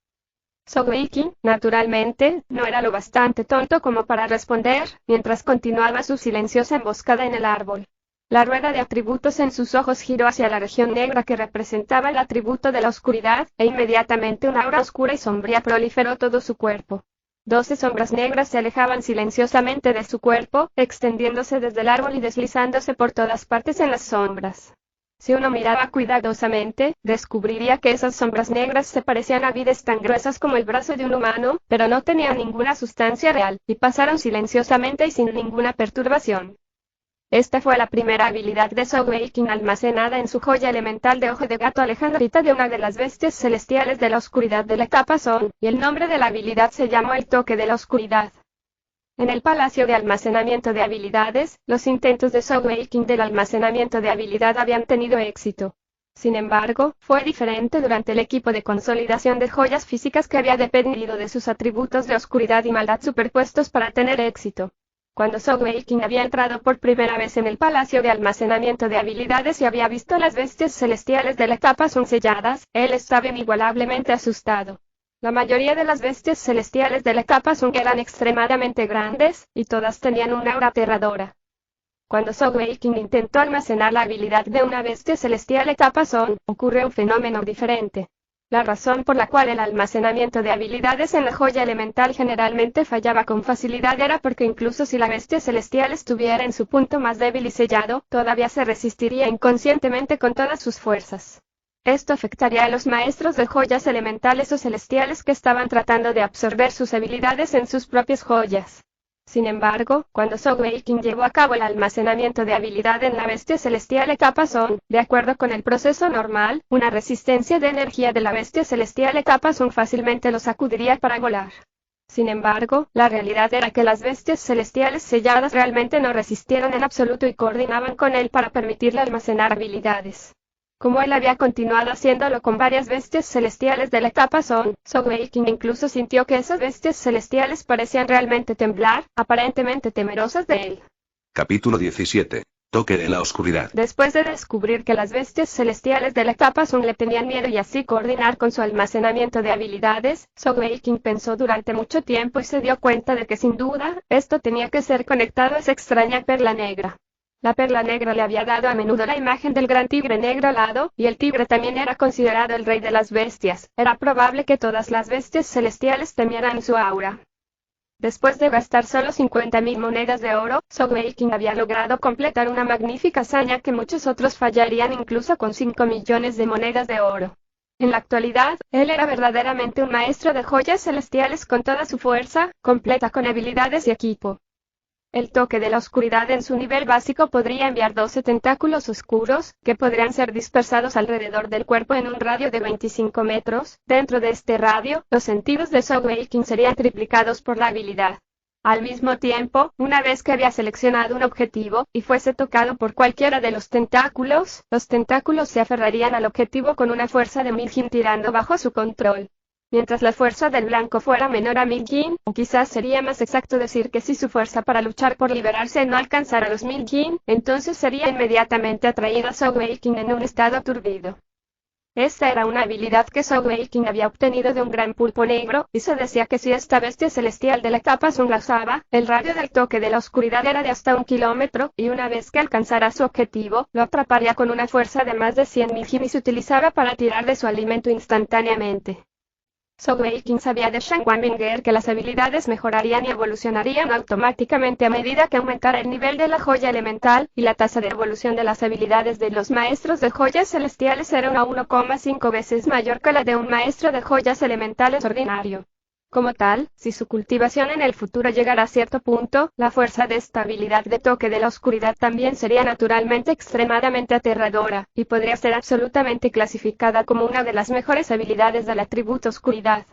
Zhou Weiqing, naturalmente, no era lo bastante tonto como para responder, mientras continuaba su silenciosa emboscada en el árbol. La rueda de atributos en sus ojos giró hacia la región negra que representaba el atributo de la oscuridad, e inmediatamente una aura oscura y sombría proliferó todo su cuerpo. 12 sombras negras se alejaban silenciosamente de su cuerpo, extendiéndose desde el árbol y deslizándose por todas partes en las sombras. Si uno miraba cuidadosamente, descubriría que esas sombras negras se parecían a vides tan gruesas como el brazo de un humano, pero no tenían ninguna sustancia real, y pasaron silenciosamente y sin ninguna perturbación. Esta fue la primera habilidad de Zhou Weiqing almacenada en su joya elemental de ojo de gato alejandrita de una de las bestias celestiales de la oscuridad de la etapa Son, y el nombre de la habilidad se llamó el toque de la oscuridad. En el palacio de almacenamiento de habilidades, los intentos de Zhou Weiqing del almacenamiento de habilidad habían tenido éxito. Sin embargo, fue diferente durante el equipo de consolidación de joyas físicas que había dependido de sus atributos de oscuridad y maldad superpuestos para tener éxito. Cuando Zhou Weiqing había entrado por primera vez en el palacio de almacenamiento de habilidades y había visto las bestias celestiales de la etapa Son selladas, él estaba inigualablemente asustado. La mayoría de las bestias celestiales de la etapa Son eran extremadamente grandes, y todas tenían una aura aterradora. Cuando Zhou Weiqing intentó almacenar la habilidad de una bestia celestial etapa Son, ocurrió un fenómeno diferente. La razón por la cual el almacenamiento de habilidades en la joya elemental generalmente fallaba con facilidad era porque incluso si la bestia celestial estuviera en su punto más débil y sellado, todavía se resistiría inconscientemente con todas sus fuerzas. Esto afectaría a los maestros de joyas elementales o celestiales que estaban tratando de absorber sus habilidades en sus propias joyas. Sin embargo, cuando Zhou Weiqing llevó a cabo el almacenamiento de habilidad en la bestia celestial etapa Son, de acuerdo con el proceso normal, una resistencia de energía de la bestia celestial etapa Son fácilmente lo sacudiría para volar. Sin embargo, la realidad era que las bestias celestiales selladas realmente no resistieron en absoluto y coordinaban con él para permitirle almacenar habilidades. Como él había continuado haciéndolo con varias bestias celestiales de la etapa Son, Zhou Weiqing incluso sintió que esas bestias celestiales parecían realmente temblar, aparentemente temerosas de él. Capítulo 17. Toque de la oscuridad. Después de descubrir que las bestias celestiales de la etapa Son le tenían miedo y así coordinar con su almacenamiento de habilidades, Zhou Weiqing pensó durante mucho tiempo y se dio cuenta de que sin duda, esto tenía que ser conectado a esa extraña perla negra. La perla negra le había dado a menudo la imagen del gran tigre negro alado, y el tigre también era considerado el rey de las bestias. Era probable que todas las bestias celestiales temieran su aura. Después de gastar solo 50.000 monedas de oro, Zhou Weiqing había logrado completar una magnífica hazaña que muchos otros fallarían incluso con 5 millones de monedas de oro. En la actualidad, él era verdaderamente un maestro de joyas celestiales con toda su fuerza, completa con habilidades y equipo. El toque de la oscuridad en su nivel básico podría enviar 12 tentáculos oscuros, que podrían ser dispersados alrededor del cuerpo en un radio de 25 metros. Dentro de este radio, los sentidos de Sogeking serían triplicados por la habilidad. Al mismo tiempo, una vez que había seleccionado un objetivo, y fuese tocado por cualquiera de los tentáculos se aferrarían al objetivo con una fuerza de 1000 yin tirando bajo su control. Mientras la fuerza del blanco fuera menor a 1000 yin, o quizás sería más exacto decir que si su fuerza para luchar por liberarse no alcanzara los 1000 yin, entonces sería inmediatamente atraído a Sogeking en un estado aturdido. Esta era una habilidad que Sogeking había obtenido de un gran pulpo negro, y se decía que si esta bestia celestial de la capa Sun la usaba, el radio del toque de la oscuridad era de hasta 1 kilómetro, y una vez que alcanzara su objetivo, lo atraparía con una fuerza de más de 100.000 yin y se utilizaba para tirar de su alimento instantáneamente. Sogeking sabía de Shen Wanbinger que las habilidades mejorarían y evolucionarían automáticamente a medida que aumentara el nivel de la joya elemental, y la tasa de evolución de las habilidades de los maestros de joyas celestiales era 1,5 veces mayor que la de un maestro de joyas elementales ordinario. Como tal, si su cultivación en el futuro llegara a cierto punto, la fuerza de esta habilidad de toque de la oscuridad también sería naturalmente extremadamente aterradora, y podría ser absolutamente clasificada como una de las mejores habilidades del atributo oscuridad.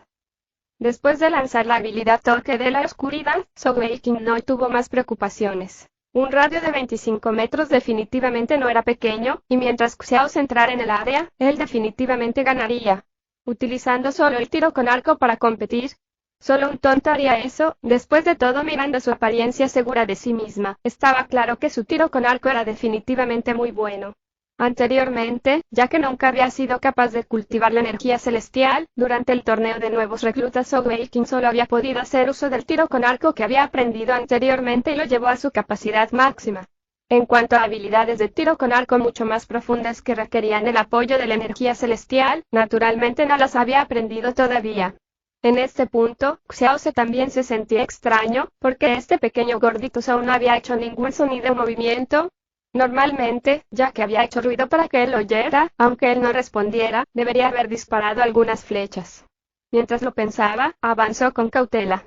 Después de lanzar la habilidad toque de la oscuridad, Sogeking no tuvo más preocupaciones. Un radio de 25 metros definitivamente no era pequeño, y mientras Xiao entrara en el área, él definitivamente ganaría. Utilizando solo el tiro con arco para competir. Solo un tonto haría eso. Después de todo, mirando su apariencia segura de sí misma, estaba claro que su tiro con arco era definitivamente muy bueno. Anteriormente, ya que nunca había sido capaz de cultivar la energía celestial, durante el torneo de nuevos reclutas Sogeking solo había podido hacer uso del tiro con arco que había aprendido anteriormente y lo llevó a su capacidad máxima. En cuanto a habilidades de tiro con arco mucho más profundas que requerían el apoyo de la energía celestial, naturalmente no las había aprendido todavía. En este punto, Xiao también se sentía extraño, porque este pequeño gordito aún no había hecho ningún sonido o movimiento. Normalmente, ya que había hecho ruido para que él oyera, aunque él no respondiera, debería haber disparado algunas flechas. Mientras lo pensaba, avanzó con cautela.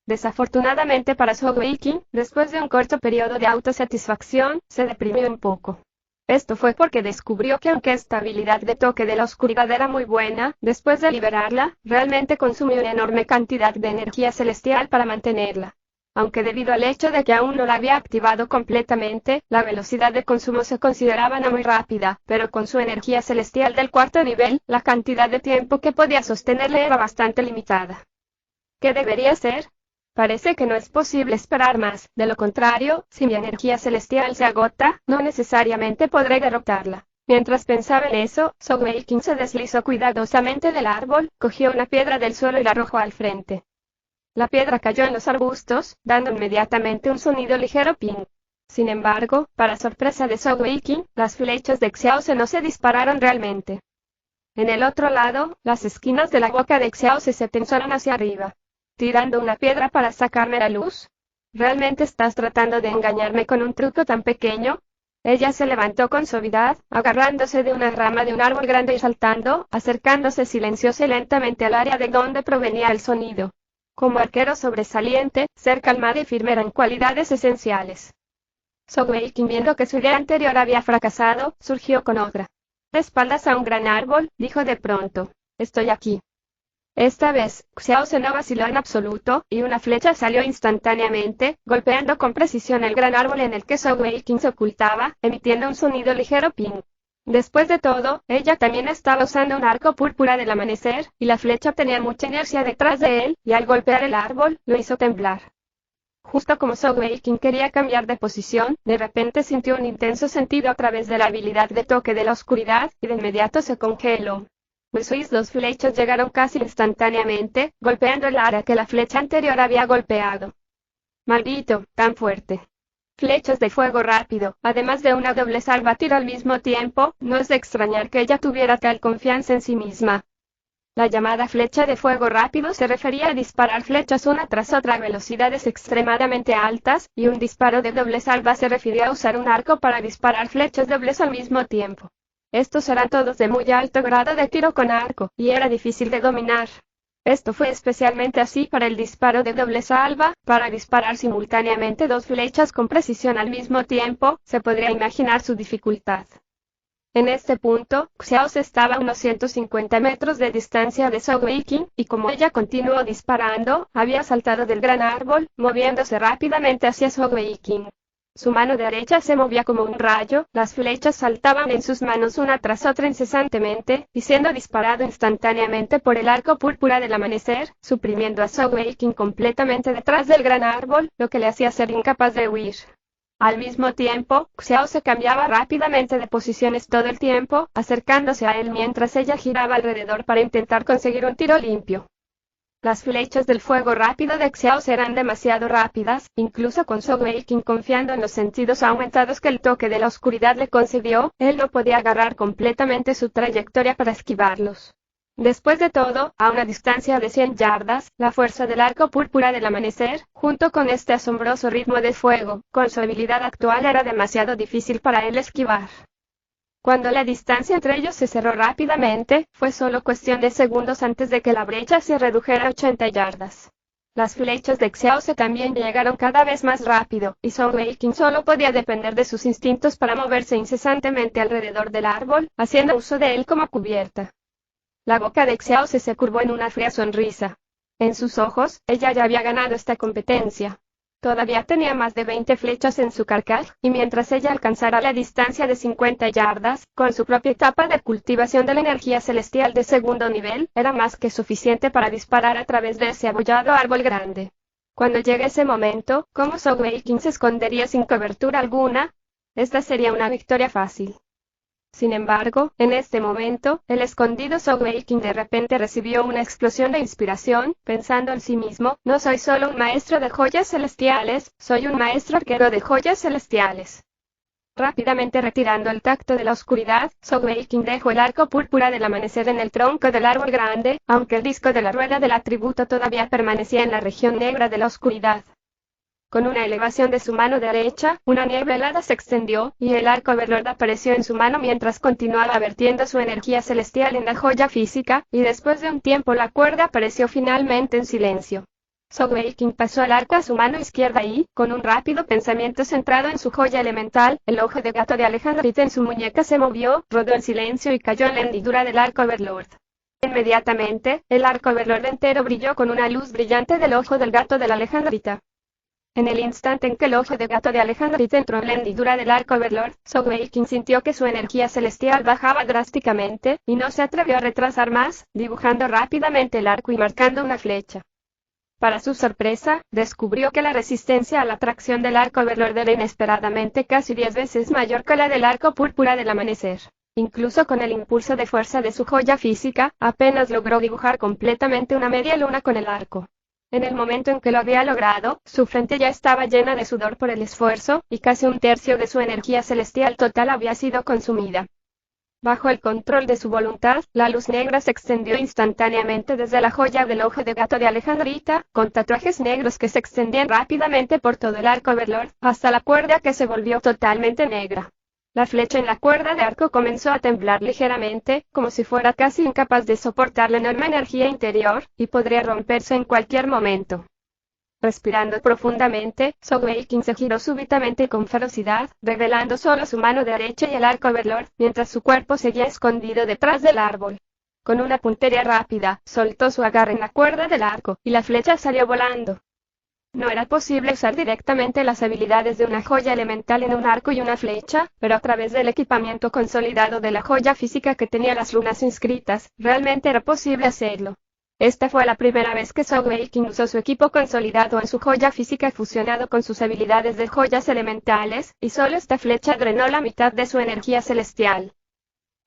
Desafortunadamente para Sogeking, después de un corto periodo de autosatisfacción, se deprimió un poco. Esto fue porque descubrió que aunque esta habilidad de toque de la oscuridad era muy buena, después de liberarla, realmente consumió una enorme cantidad de energía celestial para mantenerla. Aunque debido al hecho de que aún no la había activado completamente, la velocidad de consumo se consideraba no muy rápida, pero con su energía celestial del cuarto nivel, la cantidad de tiempo que podía sostenerle era bastante limitada. ¿Qué debería hacer? Parece que no es posible esperar más, de lo contrario, si mi energía celestial se agota, no necesariamente podré derrotarla. Mientras pensaba en eso, Sogeking se deslizó cuidadosamente del árbol, cogió una piedra del suelo y la arrojó al frente. La piedra cayó en los arbustos, dando inmediatamente un sonido ligero ping. Sin embargo, para sorpresa de Sogeking, las flechas de Xiao no se dispararon realmente. En el otro lado, las esquinas de la boca de Xiao se tensaron hacia arriba. ¿Tirando una piedra para sacarme la luz? ¿Realmente estás tratando de engañarme con un truco tan pequeño? Ella se levantó con suavidad, agarrándose de una rama de un árbol grande y saltando, acercándose silenciosa y lentamente al área de donde provenía el sonido. Como arquero sobresaliente, ser calmada y firme eran cualidades esenciales. Sogeking, viendo que su idea anterior había fracasado, surgió con otra. De espaldas a un gran árbol, dijo de pronto, «Estoy aquí». Esta vez, Xiao no vaciló en absoluto, y una flecha salió instantáneamente, golpeando con precisión el gran árbol en el que Sogeking se ocultaba, emitiendo un sonido ligero ping. Después de todo, ella también estaba usando un arco púrpura del amanecer, y la flecha tenía mucha inercia detrás de él, y al golpear el árbol, lo hizo temblar. Justo como Sogeking quería cambiar de posición, de repente sintió un intenso sentido a través de la habilidad de toque de la oscuridad, y de inmediato se congeló. Sus dos flechas llegaron casi instantáneamente, golpeando el área que la flecha anterior había golpeado. Maldito, tan fuerte. Flechas de fuego rápido, además de una doble salva tiro al mismo tiempo, no es de extrañar que ella tuviera tal confianza en sí misma. La llamada flecha de fuego rápido se refería a disparar flechas una tras otra a velocidades extremadamente altas, y un disparo de doble salva se refería a usar un arco para disparar flechas dobles al mismo tiempo. Estos eran todos de muy alto grado de tiro con arco, y era difícil de dominar. Esto fue especialmente así para el disparo de doble salva. Para disparar simultáneamente dos flechas con precisión al mismo tiempo, se podría imaginar su dificultad. En este punto, Xiao estaba a unos 150 metros de distancia de Zhou Weiqing, y como ella continuó disparando, había saltado del gran árbol, moviéndose rápidamente hacia Zhou Weiqing. Su mano derecha se movía como un rayo, las flechas saltaban en sus manos una tras otra incesantemente, y siendo disparado instantáneamente por el arco púrpura del amanecer, suprimiendo a Zhou Weiqing completamente detrás del gran árbol, lo que le hacía ser incapaz de huir. Al mismo tiempo, Xiao se cambiaba rápidamente de posiciones todo el tiempo, acercándose a él mientras ella giraba alrededor para intentar conseguir un tiro limpio. Las flechas del fuego rápido de Xiao eran demasiado rápidas, incluso con Zhou Weiqing confiando en los sentidos aumentados que el toque de la oscuridad le concedió, él no podía agarrar completamente su trayectoria para esquivarlos. Después de todo, a una distancia de 100 yardas, la fuerza del arco púrpura del amanecer, junto con este asombroso ritmo de fuego, con su habilidad actual era demasiado difícil para él esquivar. Cuando la distancia entre ellos se cerró rápidamente, fue solo cuestión de segundos antes de que la brecha se redujera a 80 yardas. Las flechas de Xiao también llegaron cada vez más rápido, y Zhou Weiqing solo podía depender de sus instintos para moverse incesantemente alrededor del árbol, haciendo uso de él como cubierta. La boca de Xiao se curvó en una fría sonrisa. En sus ojos, ella ya había ganado esta competencia. Todavía tenía más de 20 flechas en su carcaj, y mientras ella alcanzara la distancia de 50 yardas, con su propia etapa de cultivación de la energía celestial de segundo nivel, era más que suficiente para disparar a través de ese abollado árbol grande. Cuando llegue ese momento, ¿cómo Zhou Weiqing se escondería sin cobertura alguna? Esta sería una victoria fácil. Sin embargo, en este momento, el escondido Zhou Weiqing de repente recibió una explosión de inspiración, pensando en sí mismo, no soy solo un maestro de joyas celestiales, soy un maestro arquero de joyas celestiales. Rápidamente retirando el tacto de la oscuridad, Zhou Weiqing dejó el arco púrpura del amanecer en el tronco del árbol grande, aunque el disco de la rueda del atributo todavía permanecía en la región negra de la oscuridad. Con una elevación de su mano derecha, una niebla helada se extendió, y el arco Overlord apareció en su mano mientras continuaba vertiendo su energía celestial en la joya física, y después de un tiempo la cuerda apareció finalmente en silencio. Zhou Weiqing pasó el arco a su mano izquierda y, con un rápido pensamiento centrado en su joya elemental, el ojo de gato de Alejandrita en su muñeca se movió, rodó en silencio y cayó en la hendidura del arco Overlord. Inmediatamente, el arco Overlord entero brilló con una luz brillante del ojo del gato de la Alejandrita. En el instante en que el ojo de gato de Alejandrita entró en la hendidura del arco Overlord, Zhou Weiqing sintió que su energía celestial bajaba drásticamente, y no se atrevió a retrasar más, dibujando rápidamente el arco y marcando una flecha. Para su sorpresa, descubrió que la resistencia a la atracción del arco Overlord era inesperadamente casi 10 veces mayor que la del arco púrpura del amanecer. Incluso con el impulso de fuerza de su joya física, apenas logró dibujar completamente una media luna con el arco. En el momento en que lo había logrado, su frente ya estaba llena de sudor por el esfuerzo, y casi un tercio de su energía celestial total había sido consumida. Bajo el control de su voluntad, la luz negra se extendió instantáneamente desde la joya del ojo de gato de Alejandrita, con tatuajes negros que se extendían rápidamente por todo el arco Overlord, hasta la cuerda que se volvió totalmente negra. La flecha en la cuerda de arco comenzó a temblar ligeramente, como si fuera casi incapaz de soportar la enorme energía interior, y podría romperse en cualquier momento. Respirando profundamente, Zhou Weiqing se giró súbitamente con ferocidad, revelando solo su mano derecha y el arco Overlord, mientras su cuerpo seguía escondido detrás del árbol. Con una puntería rápida, soltó su agarre en la cuerda del arco, y la flecha salió volando. No era posible usar directamente las habilidades de una joya elemental en un arco y una flecha, pero a través del equipamiento consolidado de la joya física que tenía las runas inscritas, realmente era posible hacerlo. Esta fue la primera vez que Zhou Weiqing usó su equipo consolidado en su joya física fusionado con sus habilidades de joyas elementales, y solo esta flecha drenó la mitad de su energía celestial.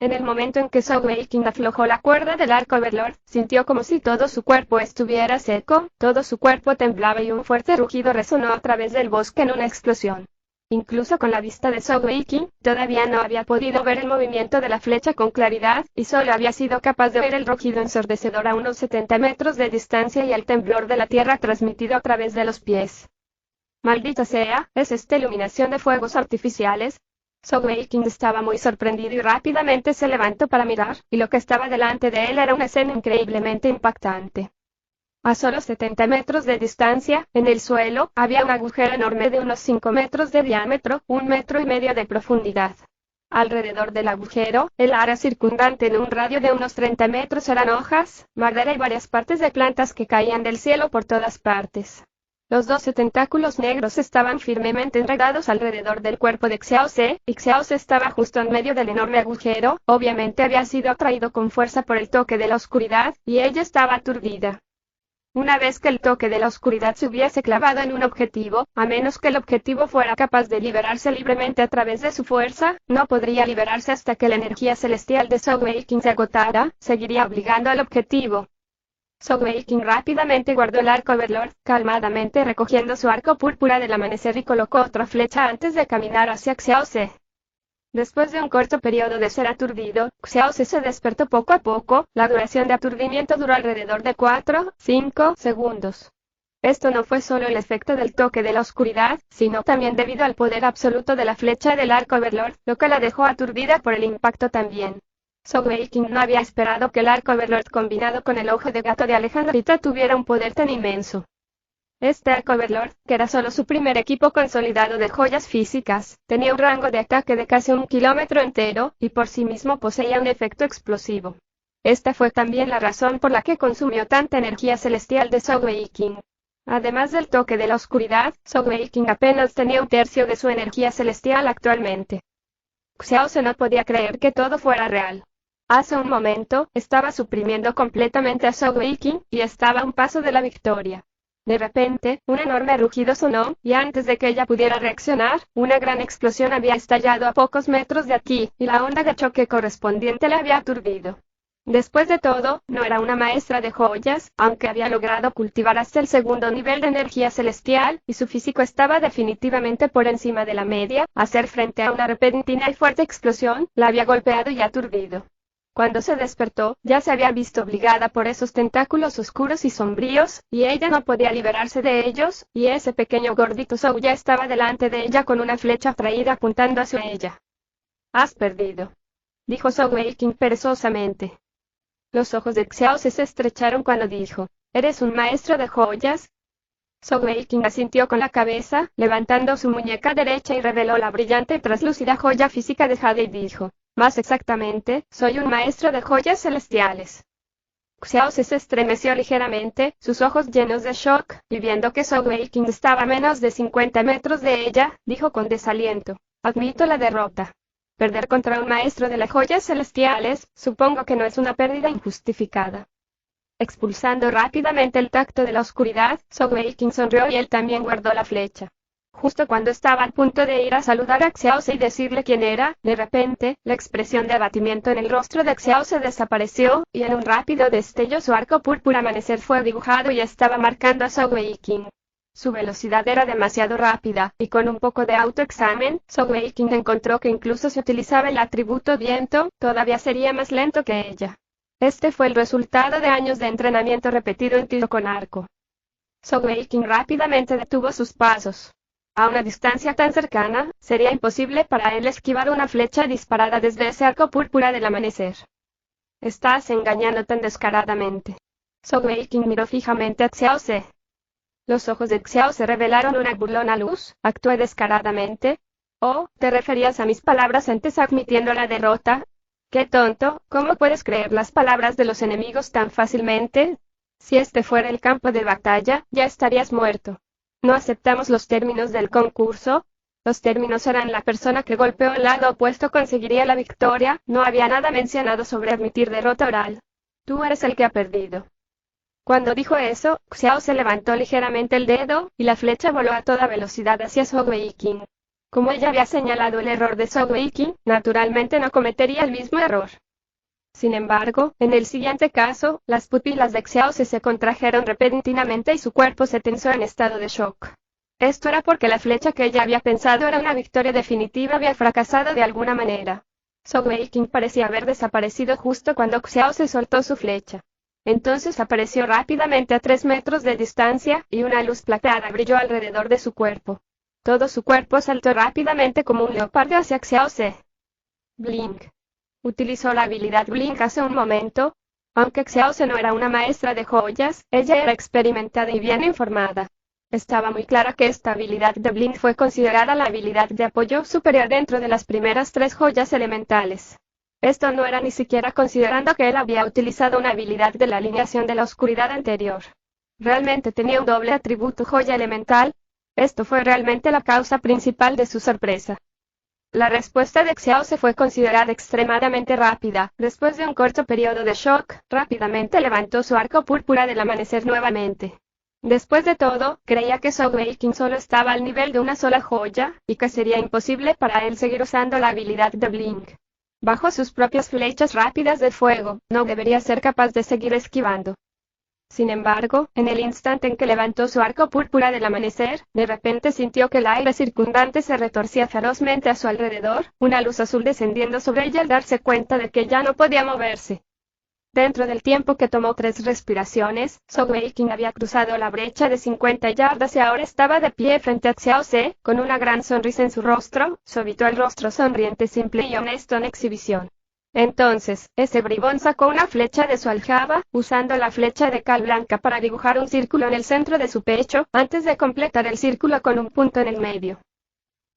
En el momento en que Zhou Weiqing aflojó la cuerda del arco Overlord, sintió como si todo su cuerpo estuviera seco, todo su cuerpo temblaba y un fuerte rugido resonó a través del bosque en una explosión. Incluso con la vista de Zhou Weiqing, todavía no había podido ver el movimiento de la flecha con claridad, y solo había sido capaz de ver el rugido ensordecedor a unos 70 metros de distancia y el temblor de la tierra transmitido a través de los pies. Maldita sea, ¿es esta iluminación de fuegos artificiales? Zhou Weiqing estaba muy sorprendido y rápidamente se levantó para mirar, y lo que estaba delante de él era una escena increíblemente impactante. A solo 70 metros de distancia, en el suelo, había un agujero enorme de unos 5 metros de diámetro, 1,5 metros de profundidad. Alrededor del agujero, el área circundante en un radio de unos 30 metros eran hojas, madera y varias partes de plantas que caían del cielo por todas partes. Los 12 tentáculos negros estaban firmemente enredados alrededor del cuerpo de Xiao Ce, y Xiao Ce estaba justo en medio del enorme agujero. Obviamente había sido atraído con fuerza por el toque de la oscuridad, y ella estaba aturdida. Una vez que el toque de la oscuridad se hubiese clavado en un objetivo, a menos que el objetivo fuera capaz de liberarse libremente a través de su fuerza, no podría liberarse hasta que la energía celestial de Zhou Weiqing se agotara, seguiría obligando al objetivo. Zhou Weiqing rápidamente guardó el arco Overlord, calmadamente recogiendo su arco púrpura del amanecer y colocó otra flecha antes de caminar hacia Xiao Ce. Después de un corto periodo de ser aturdido, Xiao Ce se despertó poco a poco. La duración de aturdimiento duró alrededor de 4-5 segundos. Esto no fue solo el efecto del toque de la oscuridad, sino también debido al poder absoluto de la flecha del arco Overlord, lo que la dejó aturdida por el impacto también. Zhou Weiqing no había esperado que el arco Overlord combinado con el ojo de gato de Alejandrita tuviera un poder tan inmenso. Este arco Overlord, que era solo su primer equipo consolidado de joyas físicas, tenía un rango de ataque de casi 1 kilómetro entero, y por sí mismo poseía un efecto explosivo. Esta fue también la razón por la que consumió tanta energía celestial de Zhou Weiqing. Además del toque de la oscuridad, Zhou Weiqing apenas tenía 1/3 de su energía celestial actualmente. Xiao Ce no podía creer que todo fuera real. Hace un momento, estaba suprimiendo completamente a Zhou Weiqing, y estaba a un paso de la victoria. De repente, un enorme rugido sonó, y antes de que ella pudiera reaccionar, una gran explosión había estallado a pocos metros de aquí, y la onda de choque correspondiente la había aturdido. Después de todo, no era una maestra de joyas, aunque había logrado cultivar hasta el segundo nivel de energía celestial, y su físico estaba definitivamente por encima de la media. Hacer frente a una repentina y fuerte explosión, la había golpeado y aturdido. Cuando se despertó, ya se había visto obligada por esos tentáculos oscuros y sombríos, y ella no podía liberarse de ellos, y ese pequeño gordito Zhou ya estaba delante de ella con una flecha traída apuntando hacia ella. «Has perdido», dijo Zhou Weiqing perezosamente. Los ojos de Xiao Ce se estrecharon cuando dijo, «¿Eres un maestro de joyas?» Zhou Weiqing asintió con la cabeza, levantando su muñeca derecha y reveló la brillante y traslúcida joya física de Jade y dijo, «Más exactamente, soy un maestro de joyas celestiales». Xiao Ce se estremeció ligeramente, sus ojos llenos de shock, y viendo que Zhou Weiqing estaba a menos de 50 metros de ella, dijo con desaliento, «Admito la derrota. Perder contra un maestro de las joyas celestiales, supongo que no es una pérdida injustificada». Expulsando rápidamente el tacto de la oscuridad, Zhou Weiqing sonrió y él también guardó la flecha. Justo cuando estaba al punto de ir a saludar a Xiao Ce y decirle quién era, de repente, la expresión de abatimiento en el rostro de Xiao Ce desapareció, y en un rápido destello su arco púrpura amanecer fue dibujado y estaba marcando a Zhou Weiqing. Su velocidad era demasiado rápida, y con un poco de autoexamen, Zhou Weiqing encontró que incluso si utilizaba el atributo viento, todavía sería más lento que ella. Este fue el resultado de años de entrenamiento repetido en tiro con arco. Zhou Weiqing rápidamente detuvo sus pasos. A una distancia tan cercana, sería imposible para él esquivar una flecha disparada desde ese arco púrpura del amanecer. «Estás engañando tan descaradamente». Zhou Weiqing miró fijamente a Xiao Ce. Los ojos de Xiao Ce revelaron una burlona luz. «¿Actué descaradamente? Oh, ¿te referías a mis palabras antes admitiendo la derrota? ¡Qué tonto! ¿Cómo puedes creer las palabras de los enemigos tan fácilmente? Si este fuera el campo de batalla, ya estarías muerto. ¿No aceptamos los términos del concurso? Los términos eran la persona que golpeó el lado opuesto conseguiría la victoria, no había nada mencionado sobre admitir derrota oral. Tú eres el que ha perdido». Cuando dijo eso, Xiao Se levantó ligeramente el dedo, y la flecha voló a toda velocidad hacia Zhou Weiqing. Como ella había señalado el error de Zhou Weiqing, naturalmente no cometería el mismo error. Sin embargo, en el siguiente caso, las pupilas de Xiao Ce se contrajeron repentinamente y su cuerpo se tensó en estado de shock. Esto era porque la flecha que ella había pensado era una victoria definitiva había fracasado de alguna manera. Zhou Weiqing parecía haber desaparecido justo cuando Xiao Ce soltó su flecha. Entonces apareció rápidamente a 3 metros de distancia, y una luz plateada brilló alrededor de su cuerpo. Todo su cuerpo saltó rápidamente como un leopardo hacia Xiaoze. Blink. Utilizó la habilidad Blink hace un momento. Aunque Xiaoze no era una maestra de joyas, ella era experimentada y bien informada. Estaba muy clara que esta habilidad de Blink fue considerada la habilidad de apoyo superior dentro de las primeras 3 joyas elementales. Esto no era ni siquiera considerando que él había utilizado una habilidad de la alineación de la oscuridad anterior. Realmente tenía un doble atributo joya elemental. Esto fue realmente la causa principal de su sorpresa. La respuesta de Xiaoze fue considerada extremadamente rápida. Después de un corto periodo de shock, rápidamente levantó su arco púrpura del amanecer nuevamente. Después de todo, creía que Zhou Weiqing solo estaba al nivel de una sola joya, y que sería imposible para él seguir usando la habilidad de Blink. Bajo sus propias flechas rápidas de fuego, no debería ser capaz de seguir esquivando. Sin embargo, en el instante en que levantó su arco púrpura del amanecer, de repente sintió que el aire circundante se retorcía ferozmente a su alrededor, una luz azul descendiendo sobre ella al darse cuenta de que ya no podía moverse. Dentro del tiempo que tomó 3 respiraciones, Zhou Weiqing había cruzado la brecha de 50 yardas y ahora estaba de pie frente a Xiaoze, con una gran sonrisa en su rostro, su habitual rostro sonriente, simple y honesto en exhibición. Entonces, ese bribón sacó una flecha de su aljaba, usando la flecha de cal blanca para dibujar un círculo en el centro de su pecho, antes de completar el círculo con un punto en el medio.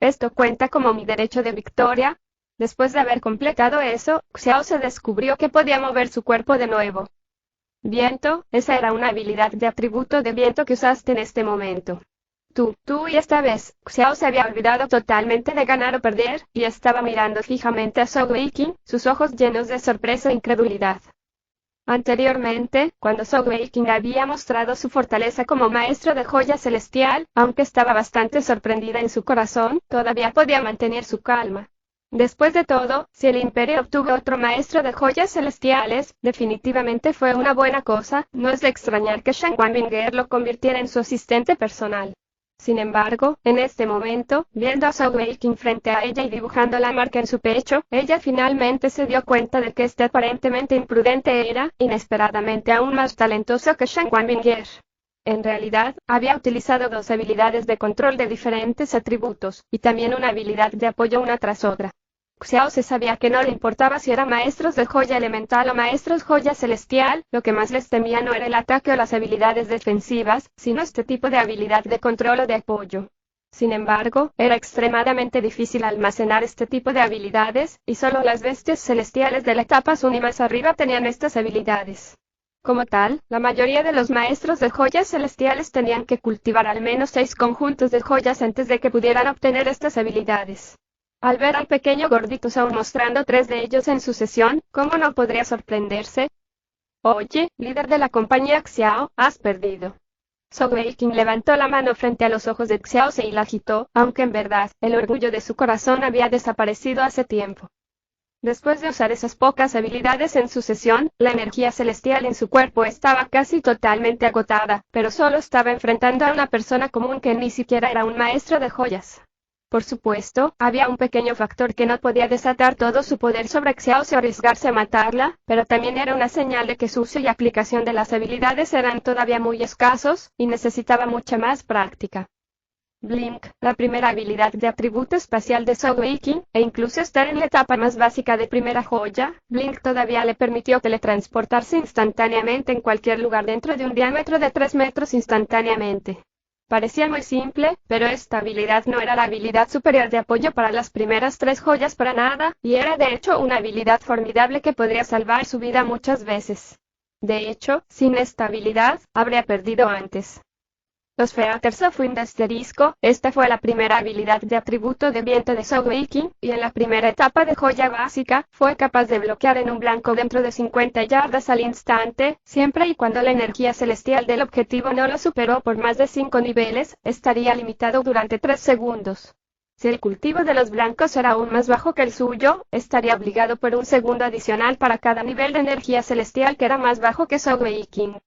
¿Esto cuenta como mi derecho de victoria? Después de haber completado eso, Xiaoze descubrió que podía mover su cuerpo de nuevo. Viento, esa era una habilidad de atributo de viento que usaste en este momento. Tú y esta vez, Xiao se había olvidado totalmente de ganar o perder, y estaba mirando fijamente a Zhou Weiqing, sus ojos llenos de sorpresa e incredulidad. Anteriormente, cuando Zhou Weiqing había mostrado su fortaleza como maestro de joya celestial, aunque estaba bastante sorprendida en su corazón, todavía podía mantener su calma. Después de todo, si el imperio obtuvo otro maestro de joyas celestiales, definitivamente fue una buena cosa. No es de extrañar que Shen Wanbinger lo convirtiera en su asistente personal. Sin embargo, en este momento, viendo a Zhou Weiqing frente a ella y dibujando la marca en su pecho, ella finalmente se dio cuenta de que este aparentemente imprudente era, inesperadamente, aún más talentoso que Shen Wanbinger. En realidad, había utilizado 2 habilidades de control de diferentes atributos, y también una habilidad de apoyo una tras otra. Xiao se sabía que no le importaba si eran maestros de joya elemental o maestros joya celestial, lo que más les temía no era el ataque o las habilidades defensivas, sino este tipo de habilidad de control o de apoyo. Sin embargo, era extremadamente difícil almacenar este tipo de habilidades, y solo las bestias celestiales de la etapa Sun y más arriba tenían estas habilidades. Como tal, la mayoría de los maestros de joyas celestiales tenían que cultivar al menos 6 conjuntos de joyas antes de que pudieran obtener estas habilidades. Al ver al pequeño gordito Zhou mostrando 3 de ellos en su sesión, ¿cómo no podría sorprenderse? Oye, líder de la compañía Xiao, has perdido. Zhou Weiqing levantó la mano frente a los ojos de Xiao y la agitó, aunque en verdad, el orgullo de su corazón había desaparecido hace tiempo. Después de usar esas pocas habilidades en su sesión, la energía celestial en su cuerpo estaba casi totalmente agotada, pero solo estaba enfrentando a una persona común que ni siquiera era un maestro de joyas. Por supuesto, había un pequeño factor que no podía desatar todo su poder sobre Xiao o arriesgarse a matarla, pero también era una señal de que su uso y aplicación de las habilidades eran todavía muy escasos, y necesitaba mucha más práctica. Blink, la primera habilidad de atributo espacial de Zhou Weiqing, e incluso estar en la etapa más básica de primera joya, Blink todavía le permitió teletransportarse instantáneamente en cualquier lugar dentro de un diámetro de 3 metros instantáneamente. Parecía muy simple, pero esta habilidad no era la habilidad superior de apoyo para las primeras 3 joyas para nada, y era de hecho una habilidad formidable que podría salvar su vida muchas veces. De hecho, sin esta habilidad, habría perdido antes. Los Feathers of Wind asterisco, esta fue la primera habilidad de atributo de viento de Zhou Weiqing, y en la primera etapa de joya básica, fue capaz de bloquear en un blanco dentro de 50 yardas al instante, siempre y cuando la energía celestial del objetivo no lo superó por más de 5 niveles, estaría limitado durante 3 segundos. Si el cultivo de los blancos era aún más bajo que el suyo, estaría obligado por un segundo adicional para cada nivel de energía celestial que era más bajo que Zhou Weiqing.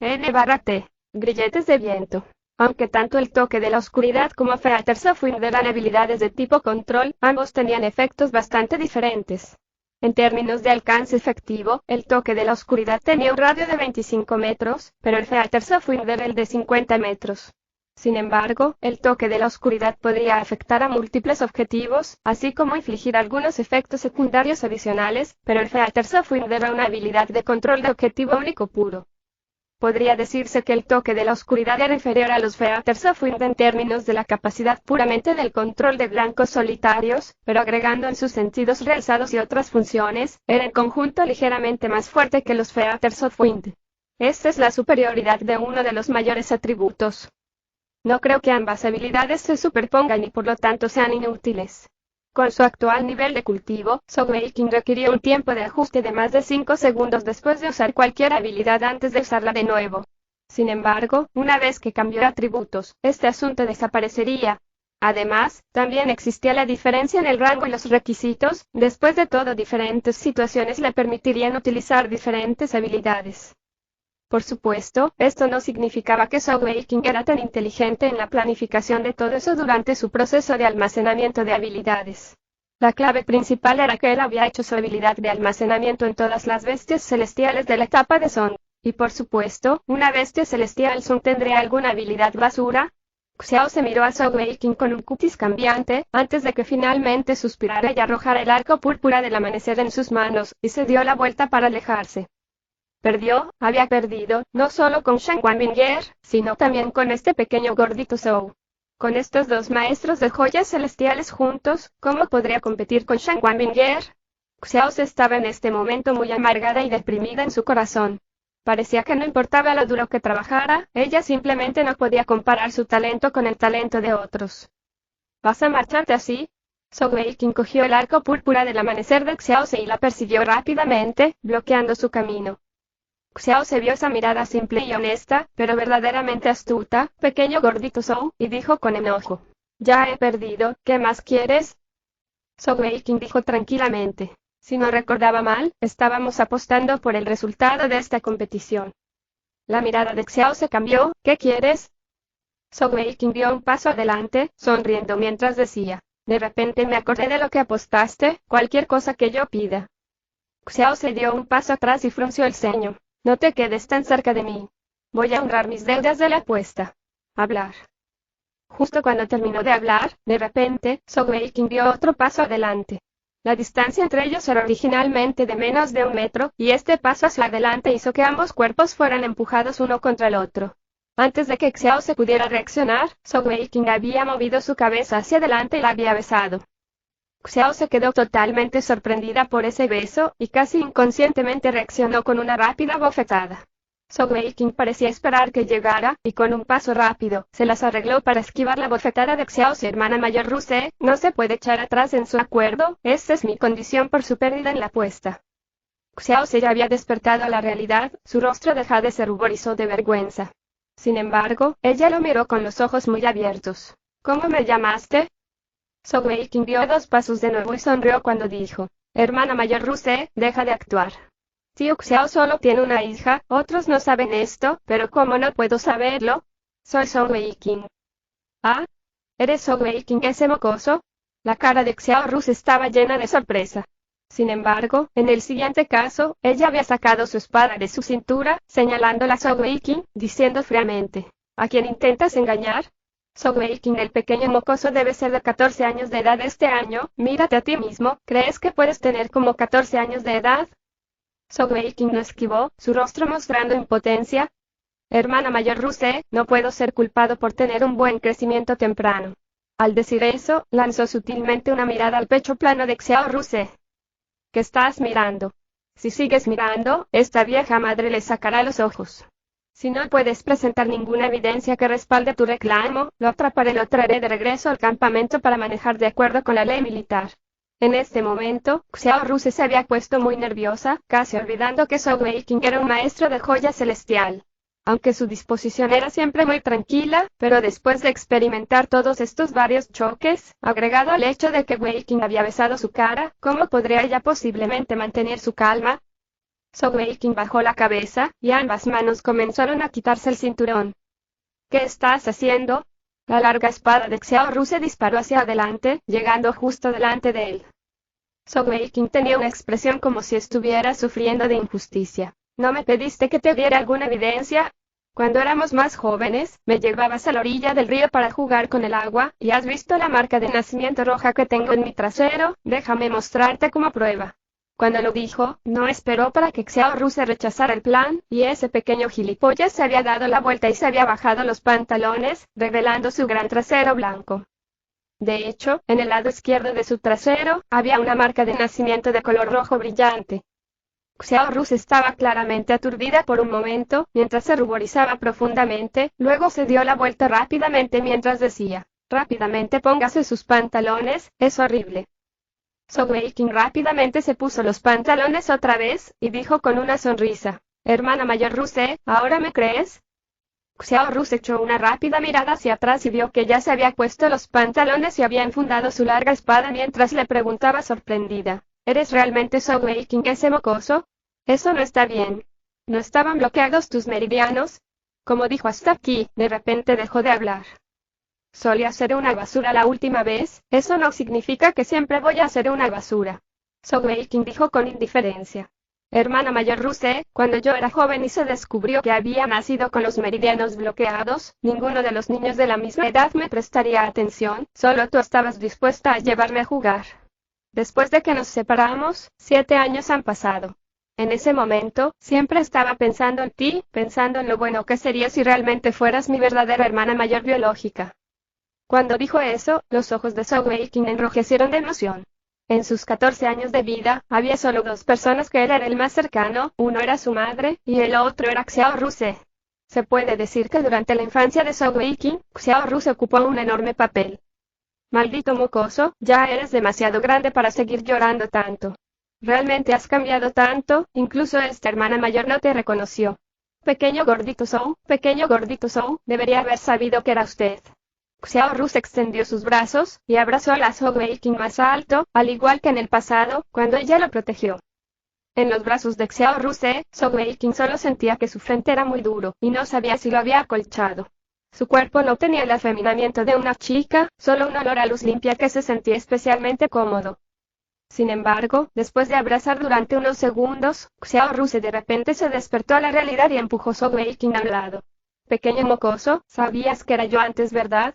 N/T. Grilletes de viento. Aunque tanto el toque de la oscuridad como Feathers of Wind eran habilidades de tipo control, ambos tenían efectos bastante diferentes. En términos de alcance efectivo, el toque de la oscuridad tenía un radio de 25 metros, pero el Feathers of Wind era el de 50 metros. Sin embargo, el toque de la oscuridad podría afectar a múltiples objetivos, así como infligir algunos efectos secundarios adicionales, pero el Feathersoft era una habilidad de control de objetivo único puro. Podría decirse que el toque de la oscuridad era inferior a los Feathersoft en términos de la capacidad puramente del control de blancos solitarios, pero agregando en sus sentidos realzados y otras funciones, era en conjunto ligeramente más fuerte que los Feathersoft. Esta es la superioridad de uno de los mayores atributos. No creo que ambas habilidades se superpongan y por lo tanto sean inútiles. Con su actual nivel de cultivo, Soulmaking requirió un tiempo de ajuste de más de 5 segundos después de usar cualquier habilidad antes de usarla de nuevo. Sin embargo, una vez que cambió atributos, este asunto desaparecería. Además, también existía la diferencia en el rango y los requisitos, después de todo diferentes situaciones le permitirían utilizar diferentes habilidades. Por supuesto, esto no significaba que Soulmaking era tan inteligente en la planificación de todo eso durante su proceso de almacenamiento de habilidades. La clave principal era que él había hecho su habilidad de almacenamiento en todas las bestias celestiales de la etapa de Sun. Y por supuesto, una bestia celestial Sun tendría alguna habilidad basura. Xiao se miró a Soulmaking con un cutis cambiante, antes de que finalmente suspirara y arrojara el arco púrpura del amanecer en sus manos, y se dio la vuelta para alejarse. Había perdido, no solo con Shen Wanbinger, sino también con este pequeño gordito Zhou. Con estos dos maestros de joyas celestiales juntos, ¿cómo podría competir con Shen Wanbinger? Xiao estaba en este momento muy amargada y deprimida en su corazón. Parecía que no importaba lo duro que trabajara, ella simplemente no podía comparar su talento con el talento de otros. ¿Vas a marcharte así? Soulmaking cogió el arco púrpura del amanecer de Xiao y la persiguió rápidamente, bloqueando su camino. Xiao se vio esa mirada simple y honesta, pero verdaderamente astuta, pequeño gordito Zhou, y dijo con enojo. Ya he perdido, ¿qué más quieres? Soulmaking dijo tranquilamente. Si no recordaba mal, estábamos apostando por el resultado de esta competición. La mirada de Xiao se cambió, ¿qué quieres? Soulmaking dio un paso adelante, sonriendo mientras decía. De repente me acordé de lo que apostaste, cualquier cosa que yo pida. Xiao se dio un paso atrás y frunció el ceño. No te quedes tan cerca de mí. Voy a honrar mis deudas de la apuesta. Hablar. Justo cuando terminó de hablar, de repente, Soulmaking dio otro paso adelante. La distancia entre ellos era originalmente de menos de 1 metro, y este paso hacia adelante hizo que ambos cuerpos fueran empujados uno contra el otro. Antes de que Xiao se pudiera reaccionar, Soulmaking había movido su cabeza hacia adelante y la había besado. Xiao se quedó totalmente sorprendida por ese beso, y casi inconscientemente reaccionó con una rápida bofetada. Soulmaking parecía esperar que llegara, y con un paso rápido, se las arregló para esquivar la bofetada de Xiao. Su hermana mayor Ruse, no se puede echar atrás en su acuerdo, esta es mi condición por su pérdida en la apuesta. Xiao ya había despertado a la realidad, su rostro de jade se ruborizó de vergüenza. Sin embargo, ella lo miró con los ojos muy abiertos. ¿Cómo me llamaste? Soulmaking dio 2 pasos de nuevo y sonrió cuando dijo, hermana mayor Ruse, deja de actuar. Tío Xiao solo tiene una hija, otros no saben esto, pero ¿cómo no puedo saberlo? Soy Soulmaking. ¿Ah? ¿Eres Soulmaking ese mocoso? La cara de Xiao Ruse estaba llena de sorpresa. Sin embargo, en el siguiente caso, ella había sacado su espada de su cintura, señalándola a Soulmaking, diciendo fríamente, ¿a quién intentas engañar? Soulmaking, el pequeño mocoso debe ser de 14 años de edad este año, mírate a ti mismo, ¿crees que puedes tener como 14 años de edad? Soulmaking no esquivó, su rostro mostrando impotencia. Hermana mayor Ruse, no puedo ser culpado por tener un buen crecimiento temprano. Al decir eso, lanzó sutilmente una mirada al pecho plano de Xiao Ruse. ¿Qué estás mirando? Si sigues mirando, esta vieja madre le sacará los ojos. Si no puedes presentar ninguna evidencia que respalde tu reclamo, lo atraparé y lo traeré de regreso al campamento para manejar de acuerdo con la ley militar. En este momento, Xiao Ruse se había puesto muy nerviosa, casi olvidando que Soulmaking era un maestro de joya celestial. Aunque su disposición era siempre muy tranquila, pero después de experimentar todos estos varios choques, agregado al hecho de que Soulmaking había besado su cara, ¿cómo podría ella posiblemente mantener su calma? Soulmaking bajó la cabeza, y ambas manos comenzaron a quitarse el cinturón. ¿Qué estás haciendo? La larga espada de Xiao Ruse disparó hacia adelante, llegando justo delante de él. Soulmaking tenía una expresión como si estuviera sufriendo de injusticia. ¿No me pediste que te diera alguna evidencia? Cuando éramos más jóvenes, me llevabas a la orilla del río para jugar con el agua, y has visto la marca de nacimiento roja que tengo en mi trasero, déjame mostrarte como prueba. Cuando lo dijo, no esperó para que Xiao Ruse rechazara el plan, y ese pequeño gilipollas se había dado la vuelta y se había bajado los pantalones, revelando su gran trasero blanco. De hecho, en el lado izquierdo de su trasero, había una marca de nacimiento de color rojo brillante. Xiao Ruse estaba claramente aturdida por un momento, mientras se ruborizaba profundamente, luego se dio la vuelta rápidamente mientras decía, rápidamente póngase sus pantalones, es horrible. Zhou Weiqing rápidamente se puso los pantalones otra vez, y dijo con una sonrisa, hermana mayor Ruse, ¿ahora me crees? Xiao Ruse echó una rápida mirada hacia atrás y vio que ya se había puesto los pantalones y había enfundado su larga espada mientras le preguntaba sorprendida, ¿eres realmente Zhou Weiqing ese mocoso? Eso no está bien. ¿No estaban bloqueados tus meridianos? Como dijo hasta aquí, de repente dejó de hablar. Solía ser una basura la última vez, eso no significa que siempre voy a ser una basura. Zhou Weiqing dijo con indiferencia. Hermana mayor Ruse, cuando yo era joven y se descubrió que había nacido con los meridianos bloqueados, ninguno de los niños de la misma edad me prestaría atención, solo tú estabas dispuesta a llevarme a jugar. Después de que nos separamos, 7 años han pasado. En ese momento, siempre estaba pensando en ti, pensando en lo bueno que sería si realmente fueras mi verdadera hermana mayor biológica. Cuando dijo eso, los ojos de Zhou Weiqing enrojecieron de emoción. En sus 14 años de vida, había solo 2 personas que él era el más cercano, uno era su madre, y el otro era Xiao Ruse. Se puede decir que durante la infancia de Zhou Weiqing, Xiao Ruse ocupó un enorme papel. Maldito mocoso, ya eres demasiado grande para seguir llorando tanto. Realmente has cambiado tanto, incluso esta hermana mayor no te reconoció. Pequeño gordito Zhou, debería haber sabido que era usted. Xiao Ruse extendió sus brazos, y abrazó a la Zhou Weiqing más alto, al igual que en el pasado, cuando ella lo protegió. En los brazos de Xiao Ruse, Zhou Weiqing solo sentía que su frente era muy duro, y no sabía si lo había acolchado. Su cuerpo no tenía el afeminamiento de una chica, solo un olor a luz limpia que se sentía especialmente cómodo. Sin embargo, después de abrazar durante unos segundos, Xiao Ruse de repente se despertó a la realidad y empujó a Zhou Weiqing al lado. Pequeño mocoso, sabías que era yo antes, ¿verdad?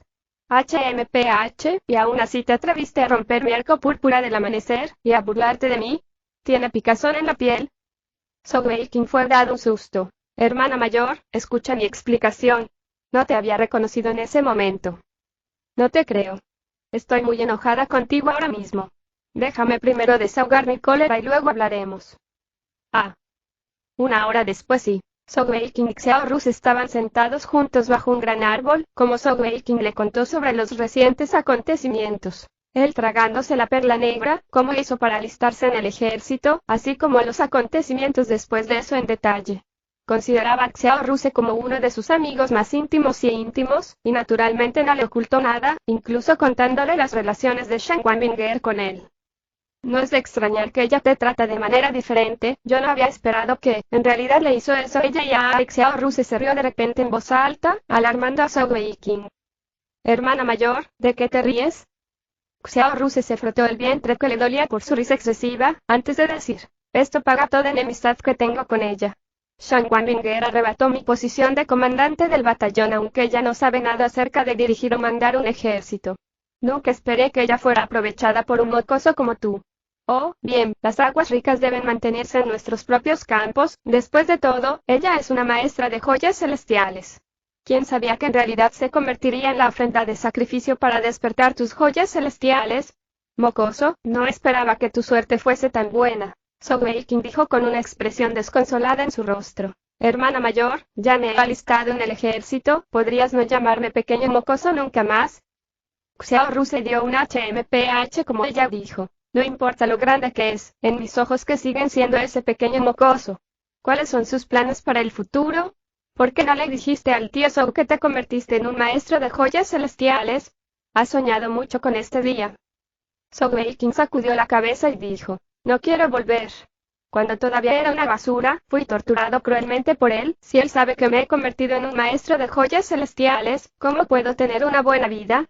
HMPH, y aún así te atreviste a romper mi arco púrpura del amanecer, y a burlarte de mí. ¿Tiene picazón en la piel? Zhou Weiqing fue dado un susto. Hermana mayor, escucha mi explicación. No te había reconocido en ese momento. No te creo. Estoy muy enojada contigo ahora mismo. Déjame primero desahogar mi cólera y luego hablaremos. Ah. 1 hora después sí. Zhou Weiqing y Xiao Ruse estaban sentados juntos bajo un gran árbol, como Zhou Weiqing le contó sobre los recientes acontecimientos. Él tragándose la perla negra, cómo hizo para alistarse en el ejército, así como los acontecimientos después de eso en detalle. Consideraba a Xiao Ruse como uno de sus amigos más íntimos y naturalmente no le ocultó nada, incluso contándole las relaciones de Shen Wanbinger con él. No es de extrañar que ella te trata de manera diferente, yo no había esperado que, en realidad le hizo eso ella y a Xiao Ruse se rió de repente en voz alta, alarmando a Zhou Weiqing. Hermana mayor, ¿de qué te ríes? Xiao Ruse se frotó el vientre que le dolía por su risa excesiva, antes de decir, esto paga toda enemistad que tengo con ella. Shen Wanbinger arrebató mi posición de comandante del batallón aunque ella no sabe nada acerca de dirigir o mandar un ejército. Nunca esperé que ella fuera aprovechada por un mocoso como tú. Oh, bien, las aguas ricas deben mantenerse en nuestros propios campos, después de todo, ella es una maestra de joyas celestiales. ¿Quién sabía que en realidad se convertiría en la ofrenda de sacrificio para despertar tus joyas celestiales? Mocoso, no esperaba que tu suerte fuese tan buena. Zhou Weiqing dijo con una expresión desconsolada en su rostro. Hermana mayor, ya me he alistado en el ejército, ¿podrías no llamarme pequeño mocoso nunca más? Xiao Ruse dio un HMPH como ella dijo. No importa lo grande que es, en mis ojos que siguen siendo ese pequeño mocoso. ¿Cuáles son sus planes para el futuro? ¿Por qué no le dijiste al tío Zhou que te convertiste en un maestro de joyas celestiales? Has soñado mucho con este día. Zhou Weiqing sacudió la cabeza y dijo, no quiero volver. Cuando todavía era una basura, fui torturado cruelmente por él, si él sabe que me he convertido en un maestro de joyas celestiales, ¿cómo puedo tener una buena vida?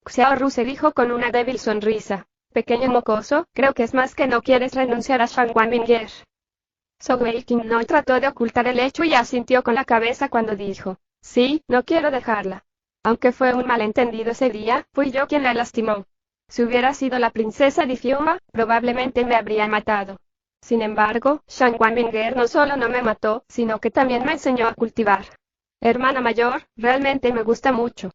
Xiao Ruse dijo con una débil sonrisa. Pequeño mocoso, creo que es más que no quieres renunciar a Shen Wanbinger. Wei-King no trató de ocultar el hecho y asintió con la cabeza cuando dijo, sí, no quiero dejarla. Aunque fue un malentendido ese día, fui yo quien la lastimó. Si hubiera sido la princesa Di Fiumma, probablemente me habría matado. Sin embargo, Shan Wanbinger no solo no me mató, sino que también me enseñó a cultivar. Hermana mayor, realmente me gusta mucho.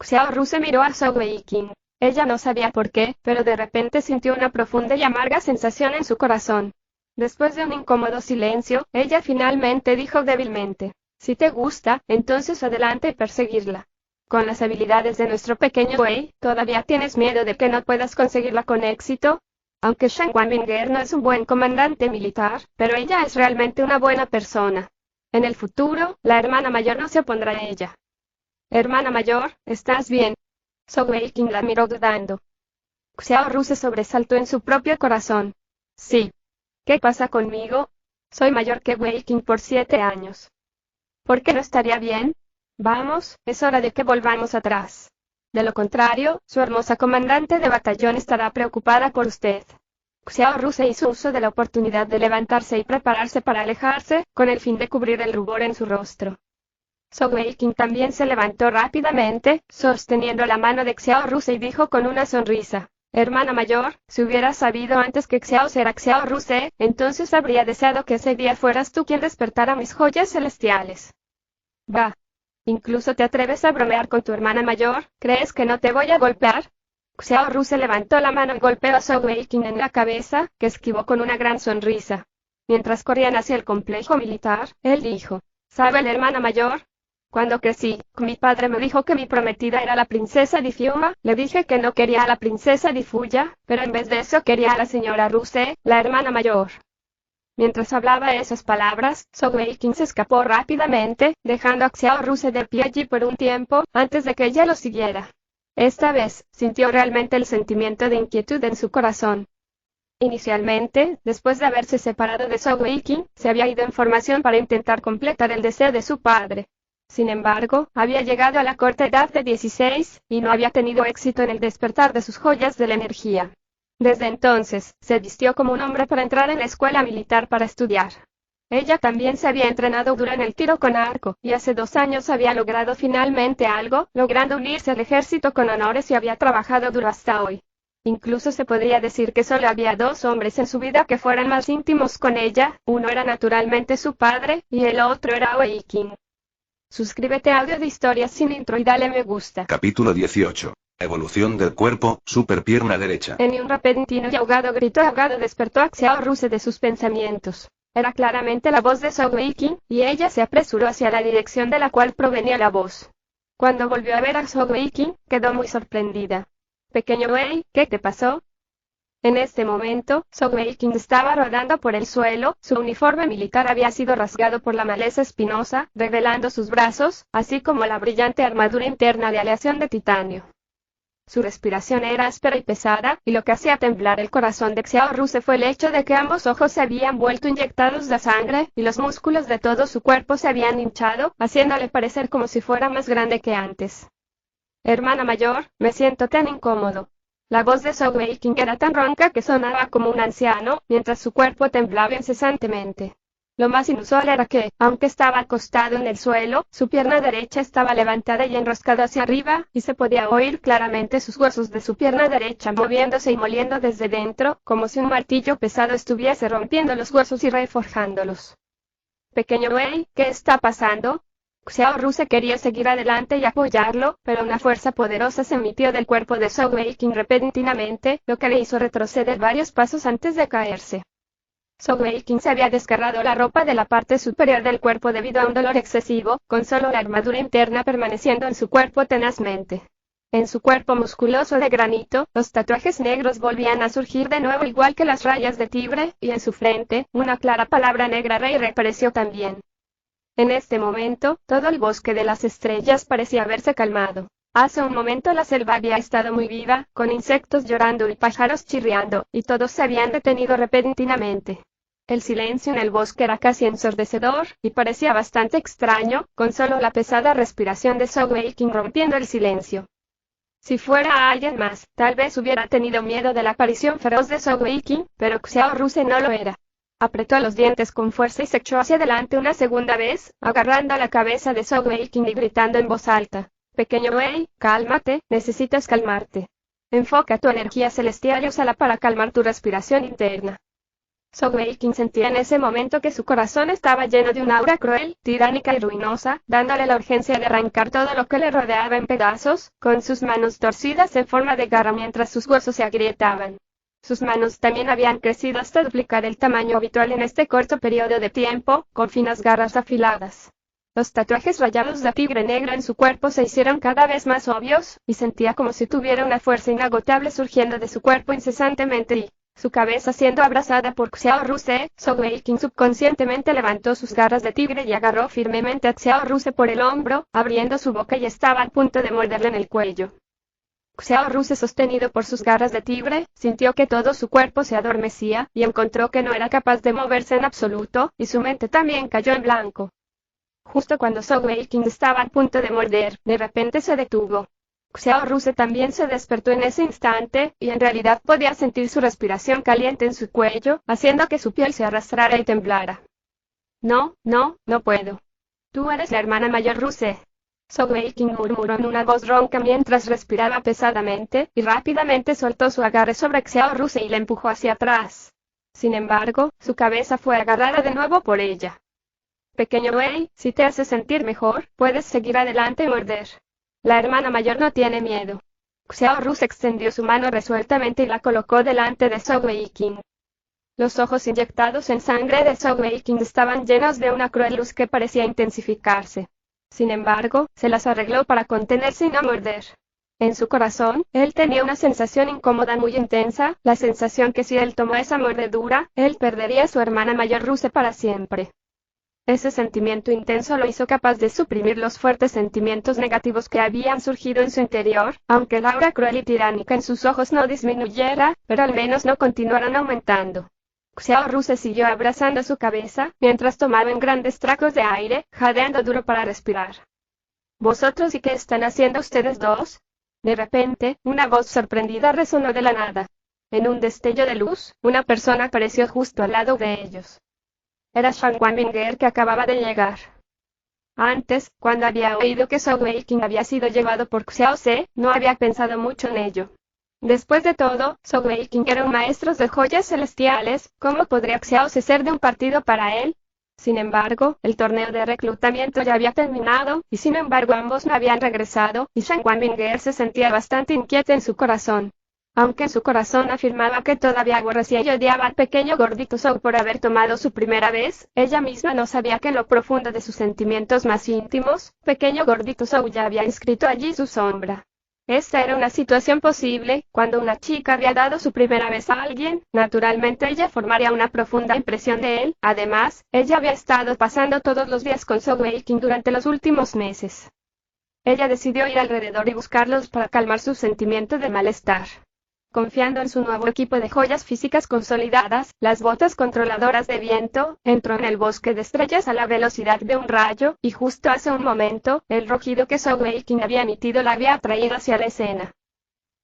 Xiaoru se miró a Zhou Wei-King. Ella no sabía por qué, pero de repente sintió una profunda y amarga sensación en su corazón. Después de un incómodo silencio, ella finalmente dijo débilmente, si te gusta, entonces adelante y perseguirla. Con las habilidades de nuestro pequeño Wei, ¿todavía tienes miedo de que no puedas conseguirla con éxito? Aunque Shan Wanbinger no es un buen comandante militar, pero ella es realmente una buena persona. En el futuro, la hermana mayor no se opondrá a ella. Hermana mayor, ¿estás bien? Zhou Wei-King la miró dudando. Xiaoru se sobresaltó en su propio corazón. Sí. ¿Qué pasa conmigo? Soy mayor que Wei-King por 7 años. ¿Por qué no estaría bien? Vamos, es hora de que volvamos atrás. De lo contrario, su hermosa comandante de batallón estará preocupada por usted. Xiaoru se hizo uso de la oportunidad de levantarse y prepararse para alejarse, con el fin de cubrir el rubor en su rostro. Zhou Wei-King también se levantó rápidamente, sosteniendo la mano de Xiaoru y dijo con una sonrisa, hermana mayor, si hubiera sabido antes que Xiao era Xiaoru, entonces habría deseado que ese día fueras tú quien despertara mis joyas celestiales. Va. ¿Incluso te atreves a bromear con tu hermana mayor? ¿Crees que no te voy a golpear? Xiaoru se levantó la mano y golpeó a Zhou Wei-King en la cabeza, que esquivó con una gran sonrisa. Mientras corrían hacia el complejo militar, él dijo, ¿sabe la hermana mayor? Cuando crecí, mi padre me dijo que mi prometida era la princesa Di Fiumma, le dije que no quería a la princesa Di Fuya, pero en vez de eso quería a la señora Ruse, la hermana mayor. Mientras hablaba esas palabras, Zhou Wei-King se escapó rápidamente, dejando a Xiaoru de pie allí por un tiempo, antes de que ella lo siguiera. Esta vez, sintió realmente el sentimiento de inquietud en su corazón. Inicialmente, después de haberse separado de Zhou Wei-King, se había ido en formación para intentar completar el deseo de su padre. Sin embargo, había llegado a la corta edad de 16, y no había tenido éxito en el despertar de sus joyas de la energía. Desde entonces, se vistió como un hombre para entrar en la escuela militar para estudiar. Ella también se había entrenado duro en el tiro con arco, y hace 2 años había logrado finalmente algo, logrando unirse al ejército con honores y había trabajado duro hasta hoy. Incluso se podría decir que solo había 2 hombres en su vida que fueran más íntimos con ella, uno era naturalmente su padre, y el otro era Wei-King. Suscríbete a Audio de Historias sin intro y dale me gusta. Capítulo 18. Evolución del cuerpo, super pierna derecha. En un repentino y ahogado grito ahogado despertó a Xiaoru de sus pensamientos. Era claramente la voz de Zhou Wei-King, y ella se apresuró hacia la dirección de la cual provenía la voz. Cuando volvió a ver a Zhou Wei-King, quedó muy sorprendida. Pequeño Wei, ¿qué te pasó? En este momento, Zhou Wei-King estaba rodando por el suelo, su uniforme militar había sido rasgado por la maleza espinosa, revelando sus brazos, así como la brillante armadura interna de aleación de titanio. Su respiración era áspera y pesada, y lo que hacía temblar el corazón de Xiaoru fue el hecho de que ambos ojos se habían vuelto inyectados de sangre, y los músculos de todo su cuerpo se habían hinchado, haciéndole parecer como si fuera más grande que antes. Hermana mayor, me siento tan incómodo. La voz de Zhou Wei-King era tan ronca que sonaba como un anciano, mientras su cuerpo temblaba incesantemente. Lo más inusual era que, aunque estaba acostado en el suelo, su pierna derecha estaba levantada y enroscada hacia arriba, y se podía oír claramente sus huesos de su pierna derecha moviéndose y moliendo desde dentro, como si un martillo pesado estuviese rompiendo los huesos y reforjándolos. Pequeño Wei, ¿qué está pasando? Xiaoru quería seguir adelante y apoyarlo, pero una fuerza poderosa se emitió del cuerpo de Zhou Wei-King repentinamente, lo que le hizo retroceder varios pasos antes de caerse. Zhou Wei-King se había desgarrado la ropa de la parte superior del cuerpo debido a un dolor excesivo, con solo la armadura interna permaneciendo en su cuerpo tenazmente. En su cuerpo musculoso de granito, los tatuajes negros volvían a surgir de nuevo igual que las rayas de tigre, y en su frente, una clara palabra negra rey reapareció también. En este momento, todo el bosque de las estrellas parecía haberse calmado. Hace un momento la selva había estado muy viva, con insectos llorando y pájaros chirriando, y todos se habían detenido repentinamente. El silencio en el bosque era casi ensordecedor, y parecía bastante extraño, con solo la pesada respiración de Zhou Wei-King rompiendo el silencio. Si fuera alguien más, tal vez hubiera tenido miedo de la aparición feroz de Zhou Wei-King, pero Xiaoru no lo era. Apretó los dientes con fuerza y se echó hacia adelante una segunda vez, agarrando la cabeza de Zhao Weiqing y gritando en voz alta: «Pequeño Wei, cálmate, necesitas calmarte. Enfoca tu energía celestial y úsala para calmar tu respiración interna». Zhao Weiqing sentía en ese momento que su corazón estaba lleno de un aura cruel, tiránica y ruinosa, dándole la urgencia de arrancar todo lo que le rodeaba en pedazos, con sus manos torcidas en forma de garra mientras sus huesos se agrietaban. Sus manos también habían crecido hasta duplicar el tamaño habitual en este corto periodo de tiempo, con finas garras afiladas. Los tatuajes rayados de tigre negro en su cuerpo se hicieron cada vez más obvios, y sentía como si tuviera una fuerza inagotable surgiendo de su cuerpo incesantemente y, su cabeza siendo abrazada por Xiao Ruse, Zhao Weiqing subconscientemente levantó sus garras de tigre y agarró firmemente a Xiao Ruse por el hombro, abriendo su boca y estaba a punto de morderle en el cuello. Xiao Ruse, sostenido por sus garras de tigre, sintió que todo su cuerpo se adormecía, y encontró que no era capaz de moverse en absoluto, y su mente también cayó en blanco. Justo cuando Zhao Weiqing estaba a punto de morder, de repente se detuvo. Xiao Ruse también se despertó en ese instante, y en realidad podía sentir su respiración caliente en su cuello, haciendo que su piel se arrastrara y temblara. «No, no, no puedo. Tú eres la hermana mayor Ruse». Zhao Weiqing murmuró en una voz ronca mientras respiraba pesadamente, y rápidamente soltó su agarre sobre Xiao Ruse y la empujó hacia atrás. Sin embargo, su cabeza fue agarrada de nuevo por ella. «Pequeño Wei, si te hace sentir mejor, puedes seguir adelante y morder. La hermana mayor no tiene miedo». Xiao Ruse extendió su mano resueltamente y la colocó delante de Zhao Weiqing. Los ojos inyectados en sangre de Zhao Weiqing estaban llenos de una cruel luz que parecía intensificarse. Sin embargo, se las arregló para contenerse y no morder. En su corazón, él tenía una sensación incómoda muy intensa, la sensación que si él tomó esa mordedura, él perdería a su hermana mayor Ruse para siempre. Ese sentimiento intenso lo hizo capaz de suprimir los fuertes sentimientos negativos que habían surgido en su interior, aunque la aura cruel y tiránica en sus ojos no disminuyera, pero al menos no continuaran aumentando. Xiao Ruse siguió abrazando su cabeza, mientras tomaban grandes tragos de aire, jadeando duro para respirar. «¿Vosotros y qué están haciendo ustedes dos?». De repente, una voz sorprendida resonó de la nada. En un destello de luz, una persona apareció justo al lado de ellos. Era Shan Wanbinger, que acababa de llegar. Antes, cuando había oído que Zhao Weiqing había sido llevado por Xiao Ce, no había pensado mucho en ello. Después de todo, Zhao Weiqing era un maestro de joyas celestiales, ¿cómo podría Xiao Ce ser de un partido para él? Sin embargo, el torneo de reclutamiento ya había terminado, y sin embargo ambos no habían regresado, y Shan Wanbinger se sentía bastante inquieta en su corazón. Aunque en su corazón afirmaba que todavía aborrecía y odiaba al pequeño gordito Zhao por haber tomado su primera vez, ella misma no sabía que en lo profundo de sus sentimientos más íntimos, pequeño gordito Zhao ya había inscrito allí su sombra. Esta era una situación posible, cuando una chica había dado su primera vez a alguien, naturalmente ella formaría una profunda impresión de él. Además, ella había estado pasando todos los días con Zhao Weiqing durante los últimos meses. Ella decidió ir alrededor y buscarlos para calmar su sentimiento de malestar. Confiando en su nuevo equipo de joyas físicas consolidadas, las botas controladoras de viento, entró en el bosque de estrellas a la velocidad de un rayo, y justo hace un momento, el rugido que Zhao Weiqing había emitido la había atraído hacia la escena.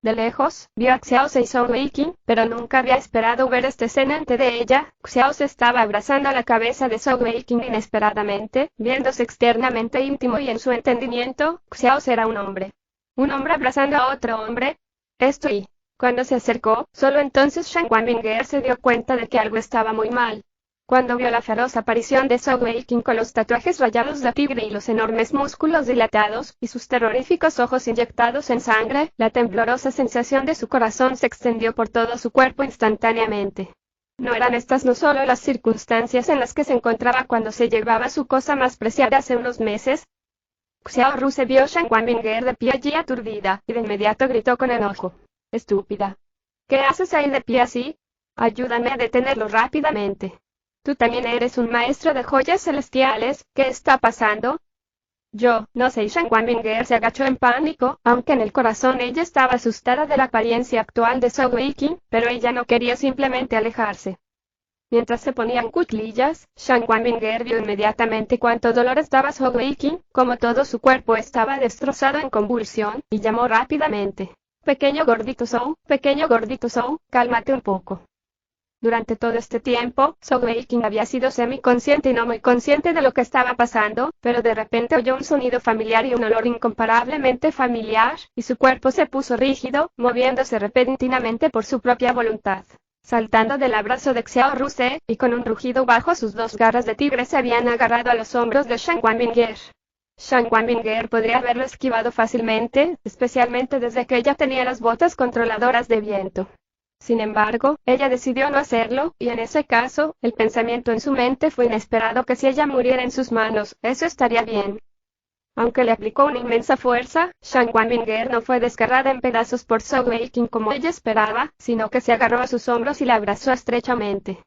De lejos, vio a Xiao Ce y Zhao Weiqing, pero nunca había esperado ver esta escena ante de ella. Xiao Ce estaba abrazando la cabeza de Zhao Weiqing inesperadamente, viéndose externamente íntimo y en su entendimiento, Xiao Ce era un hombre. Un hombre abrazando a otro hombre. Esto y... Cuando se acercó, solo entonces Shan Wanbinger se dio cuenta de que algo estaba muy mal. Cuando vio la feroz aparición de Zhao Weiqing con los tatuajes rayados de tigre y los enormes músculos dilatados, y sus terroríficos ojos inyectados en sangre, la temblorosa sensación de su corazón se extendió por todo su cuerpo instantáneamente. No eran estas no solo las circunstancias en las que se encontraba cuando se llevaba su cosa más preciada hace unos meses. Xiao Ruse vio a Shan Wanbinger de pie allí aturdida, y de inmediato gritó con enojo. «Estúpida. ¿Qué haces ahí de pie así? Ayúdame a detenerlo rápidamente. Tú también eres un maestro de joyas celestiales, ¿qué está pasando?». «Yo, no sé». Shan Wanbinger se agachó en pánico, aunque en el corazón ella estaba asustada de la apariencia actual de Zhao Weiqing, pero ella no quería simplemente alejarse. Mientras se ponían cuclillas, Shan Wanbinger vio inmediatamente cuánto dolor estaba Zhao Weiqing, como todo su cuerpo estaba destrozado en convulsión, y llamó rápidamente. «Pequeño gordito Zhao, cálmate un poco». Durante todo este tiempo, So Wei-King había sido semiconsciente y no muy consciente de lo que estaba pasando, pero de repente oyó un sonido familiar y un olor incomparablemente familiar, y su cuerpo se puso rígido, moviéndose repentinamente por su propia voluntad. Saltando del abrazo de Xiao Ruse, y con un rugido bajo sus dos garras de tigre se habían agarrado a los hombros de Shen Wanbinger. Shen Wanbinger podría haberlo esquivado fácilmente, especialmente desde que ella tenía las botas controladoras de viento. Sin embargo, ella decidió no hacerlo, y en ese caso, el pensamiento en su mente fue inesperado que si ella muriera en sus manos, eso estaría bien. Aunque le aplicó una inmensa fuerza, Shen Wanbinger no fue desgarrada en pedazos por So Wei-King como ella esperaba, sino que se agarró a sus hombros y la abrazó estrechamente.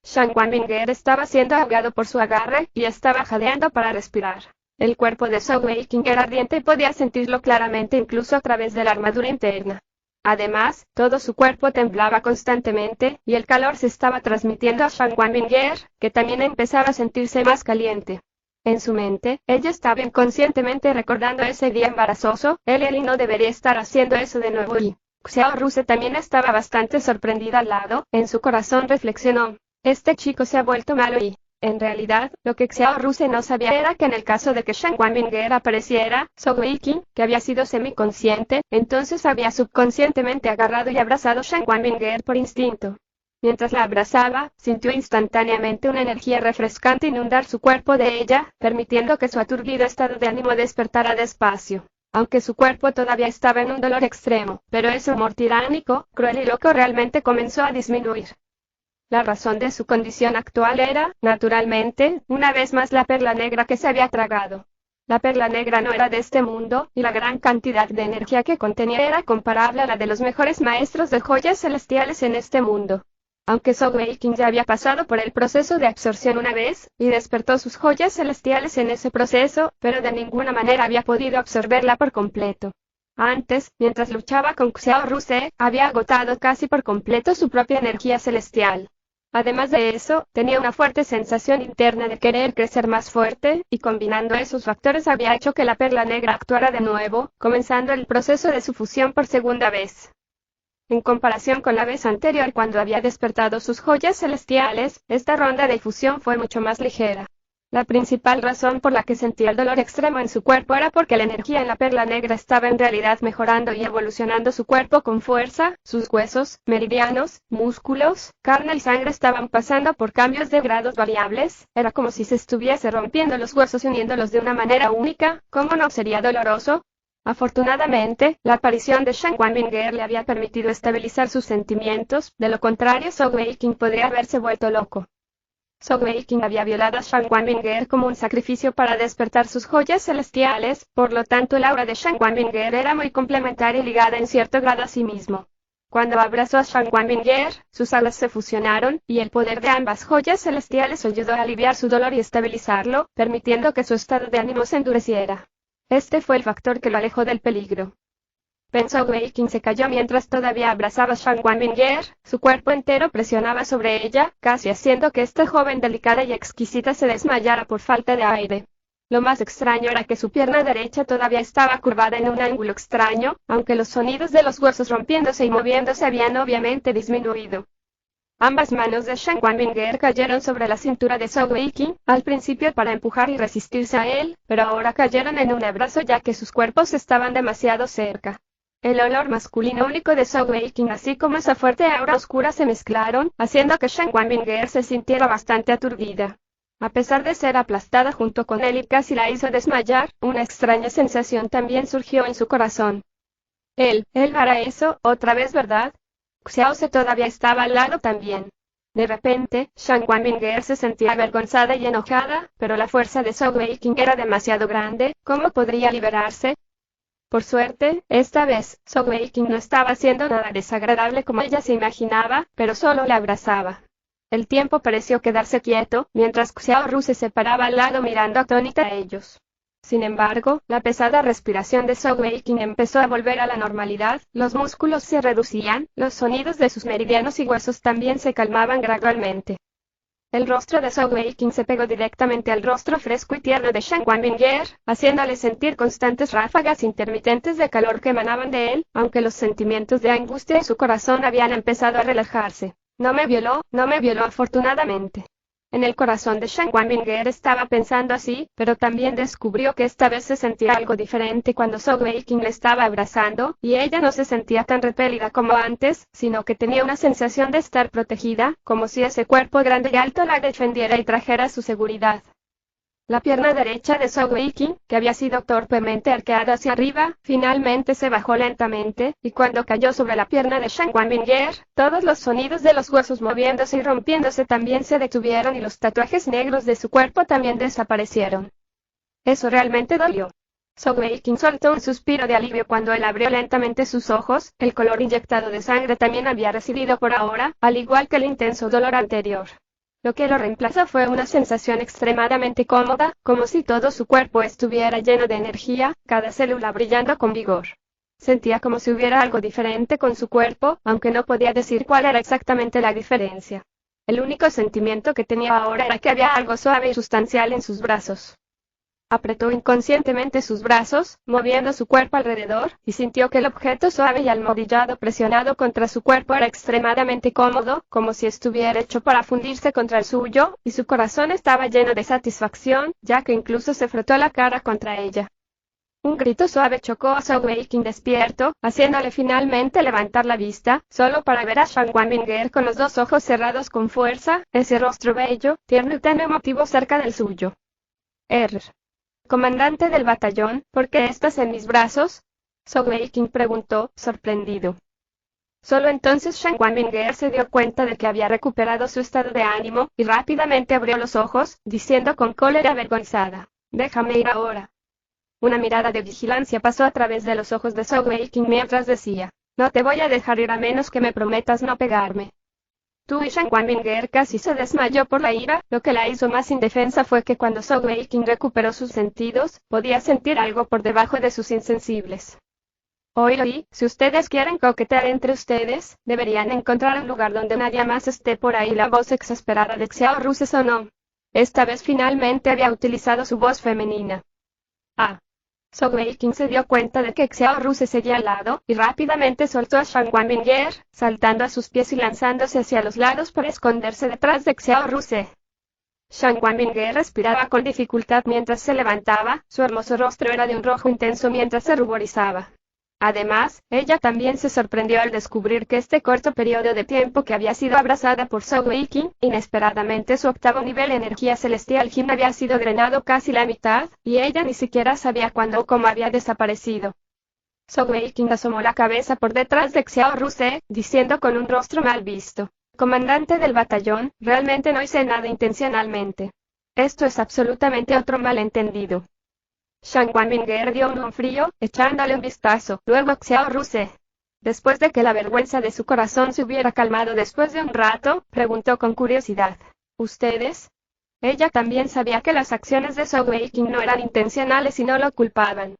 Shen Wanbinger estaba siendo ahogado por su agarre, y estaba jadeando para respirar. El cuerpo de So Wei-King era ardiente y podía sentirlo claramente incluso a través de la armadura interna. Además, todo su cuerpo temblaba constantemente, y el calor se estaba transmitiendo a Shen Wanbinger, que también empezaba a sentirse más caliente. En su mente, ella estaba inconscientemente recordando ese día embarazoso, Eli no debería estar haciendo eso de nuevo y Xiao Ruse también estaba bastante sorprendida al lado, en su corazón reflexionó, este chico se ha vuelto malo y, en realidad, lo que Xiao Ruse no sabía era que en el caso de que Shen Wanbinger apareciera, So Wei-King, que había sido semiconsciente, entonces había subconscientemente agarrado y abrazado Shen Wanbinger por instinto. Mientras la abrazaba, sintió instantáneamente una energía refrescante inundar su cuerpo de ella, permitiendo que su aturdido estado de ánimo despertara despacio. Aunque su cuerpo todavía estaba en un dolor extremo, pero ese humor tiránico, cruel y loco realmente comenzó a disminuir. La razón de su condición actual era, naturalmente, una vez más la perla negra que se había tragado. La perla negra no era de este mundo, y la gran cantidad de energía que contenía era comparable a la de los mejores maestros de joyas celestiales en este mundo. Aunque So Wei-King ya había pasado por el proceso de absorción una vez, y despertó sus joyas celestiales en ese proceso, pero de ninguna manera había podido absorberla por completo. Antes, mientras luchaba con Xiao Ruse, había agotado casi por completo su propia energía celestial. Además de eso, tenía una fuerte sensación interna de querer crecer más fuerte, y combinando esos factores había hecho que la perla negra actuara de nuevo, comenzando el proceso de su fusión por segunda vez. En comparación con la vez anterior cuando había despertado sus joyas celestiales, esta ronda de fusión fue mucho más ligera. La principal razón por la que sentía el dolor extremo en su cuerpo era porque la energía en la perla negra estaba en realidad mejorando y evolucionando su cuerpo con fuerza, sus huesos, meridianos, músculos, carne y sangre estaban pasando por cambios de grados variables, era como si se estuviese rompiendo los huesos y uniéndolos de una manera única, ¿cómo no sería doloroso? Afortunadamente, la aparición de Shen Wanbinger le había permitido estabilizar sus sentimientos, de lo contrario So Wei-King podría haberse vuelto loco. So Wei-King había violado a Shen Wanbinger como un sacrificio para despertar sus joyas celestiales, por lo tanto el aura de Shen Wanbinger era muy complementaria y ligada en cierto grado a sí mismo. Cuando abrazó a Shen Wanbinger, sus alas se fusionaron, y el poder de ambas joyas celestiales ayudó a aliviar su dolor y estabilizarlo, permitiendo que su estado de ánimo se endureciera. Este fue el factor que lo alejó del peligro. So Wei-King se cayó mientras todavía abrazaba a Shen Wanbinger, su cuerpo entero presionaba sobre ella, casi haciendo que esta joven delicada y exquisita se desmayara por falta de aire. Lo más extraño era que su pierna derecha todavía estaba curvada en un ángulo extraño, aunque los sonidos de los huesos rompiéndose y moviéndose habían obviamente disminuido. Ambas manos de Shen Wanbinger cayeron sobre la cintura de So Wei-King, al principio para empujar y resistirse a él, pero ahora cayeron en un abrazo ya que sus cuerpos estaban demasiado cerca. El olor masculino único de So Wei-King así como esa fuerte aura oscura se mezclaron, haciendo que Shen Wanbinger se sintiera bastante aturdida. A pesar de ser aplastada junto con él y casi la hizo desmayar, una extraña sensación también surgió en su corazón. Él hará eso, otra vez, ¿verdad? Xiaoze todavía estaba al lado también. De repente, Shen Wanbinger se sentía avergonzada y enojada, pero la fuerza de So Wei-King era demasiado grande, ¿cómo podría liberarse? Por suerte, esta vez, So Wei-King no estaba haciendo nada desagradable como ella se imaginaba, pero solo la abrazaba. El tiempo pareció quedarse quieto, mientras Xiao Ruse se paraba al lado mirando atónita a ellos. Sin embargo, la pesada respiración de So Wei-King empezó a volver a la normalidad, los músculos se reducían, los sonidos de sus meridianos y huesos también se calmaban gradualmente. El rostro de So Wei-King se pegó directamente al rostro fresco y tierno de Shen Wanbinger, haciéndole sentir constantes ráfagas intermitentes de calor que emanaban de él, aunque los sentimientos de angustia en su corazón habían empezado a relajarse. No me violó afortunadamente. En el corazón de Shan Wanbinger estaba pensando así, pero también descubrió que esta vez se sentía algo diferente cuando Zhou Weiqing le estaba abrazando, y ella no se sentía tan repelida como antes, sino que tenía una sensación de estar protegida, como si ese cuerpo grande y alto la defendiera y trajera su seguridad. La pierna derecha de Zhou Weiqing, que había sido torpemente arqueada hacia arriba, finalmente se bajó lentamente, y cuando cayó sobre la pierna de Shan Wanbinger, todos los sonidos de los huesos moviéndose y rompiéndose también se detuvieron y los tatuajes negros de su cuerpo también desaparecieron. Eso realmente dolió. Zhou Weiqing soltó un suspiro de alivio cuando él abrió lentamente sus ojos. El color inyectado de sangre también había recedido por ahora, al igual que el intenso dolor anterior. Lo que lo reemplazó fue una sensación extremadamente cómoda, como si todo su cuerpo estuviera lleno de energía, cada célula brillando con vigor. Sentía como si hubiera algo diferente con su cuerpo, aunque no podía decir cuál era exactamente la diferencia. El único sentimiento que tenía ahora era que había algo suave y sustancial en sus brazos. Apretó inconscientemente sus brazos, moviendo su cuerpo alrededor, y sintió que el objeto suave y almohadillado presionado contra su cuerpo era extremadamente cómodo, como si estuviera hecho para fundirse contra el suyo, y su corazón estaba lleno de satisfacción, ya que incluso se frotó la cara contra ella. Un grito suave chocó a Zhou Weiqing despierto, haciéndole finalmente levantar la vista, solo para ver a Shan Wanbinger con los dos ojos cerrados con fuerza, ese rostro bello, tierno y tan emotivo cerca del suyo. Comandante del batallón, ¿por qué estás en mis brazos? Zhou Weiqing preguntó, sorprendido. Solo entonces Shan Wanbinger se dio cuenta de que había recuperado su estado de ánimo, y rápidamente abrió los ojos, diciendo con cólera avergonzada, «Déjame ir ahora». Una mirada de vigilancia pasó a través de los ojos de Zhou Weiqing mientras decía, «No te voy a dejar ir a menos que me prometas no pegarme». Tú y Shan Wanbinger casi se desmayó por la ira. Lo que la hizo más indefensa fue que cuando Zhou Weiqing recuperó sus sentidos, podía sentir algo por debajo de sus insensibles. Oí, si ustedes quieren coquetear entre ustedes, deberían encontrar un lugar donde nadie más esté por ahí. La voz exasperada de Xiao Ru se sonó. Esta vez finalmente había utilizado su voz femenina. Zhou Weiqing se dio cuenta de que Xiao Ru se seguía al lado, y rápidamente soltó a Shan Wanbinger, saltando a sus pies y lanzándose hacia los lados para esconderse detrás de Xiao Ru. Shan Wanbinger respiraba con dificultad mientras se levantaba, su hermoso rostro era de un rojo intenso mientras se ruborizaba. Además, ella también se sorprendió al descubrir que este corto periodo de tiempo que había sido abrazada por Zhou Weiqing, inesperadamente su octavo nivel de energía celestial Jin había sido drenado casi la mitad, y ella ni siquiera sabía cuándo o cómo había desaparecido. Zhou Weiqing asomó la cabeza por detrás de Xiao Ru, diciendo con un rostro mal visto, «Comandante del batallón, realmente no hice nada intencionalmente. Esto es absolutamente otro malentendido». Shan Wanbinger dio un frío, echándole un vistazo, luego a Xiao Ru. Después de que la vergüenza de su corazón se hubiera calmado después de un rato, preguntó con curiosidad, ¿ustedes? Ella también sabía que las acciones de Zhou Weiqing no eran intencionales y no lo culpaban.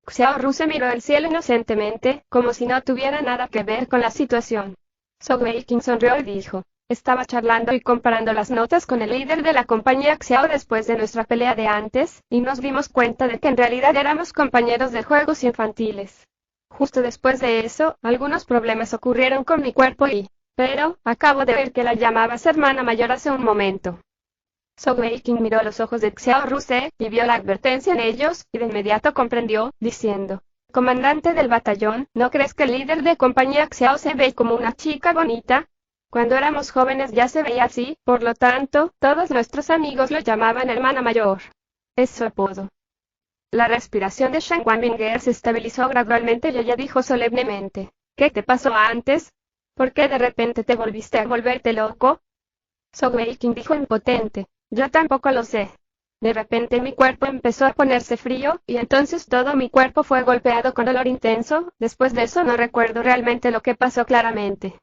Xiao Ru miró al cielo inocentemente, como si no tuviera nada que ver con la situación. Zhou Weiqing sonrió y dijo, estaba charlando y comparando las notas con el líder de la compañía Xiao después de nuestra pelea de antes, y nos dimos cuenta de que en realidad éramos compañeros de juegos infantiles. Justo después de eso, algunos problemas ocurrieron con mi cuerpo pero, acabo de ver que la llamabas hermana mayor hace un momento. Zhou Weiqing miró a los ojos de Xiao Ru y vio la advertencia en ellos, y de inmediato comprendió, diciendo, comandante del batallón, ¿no crees que el líder de compañía Xiao se ve como una chica bonita? Cuando éramos jóvenes ya se veía así, por lo tanto, todos nuestros amigos lo llamaban hermana mayor. Es su apodo. La respiración de Shan Wanbinger se estabilizó gradualmente y ella dijo solemnemente, ¿qué te pasó antes? ¿Por qué de repente te volviste a volverte loco? Zhou Weiqing dijo impotente, yo tampoco lo sé. De repente mi cuerpo empezó a ponerse frío, y entonces todo mi cuerpo fue golpeado con dolor intenso. Después de eso no recuerdo realmente lo que pasó claramente.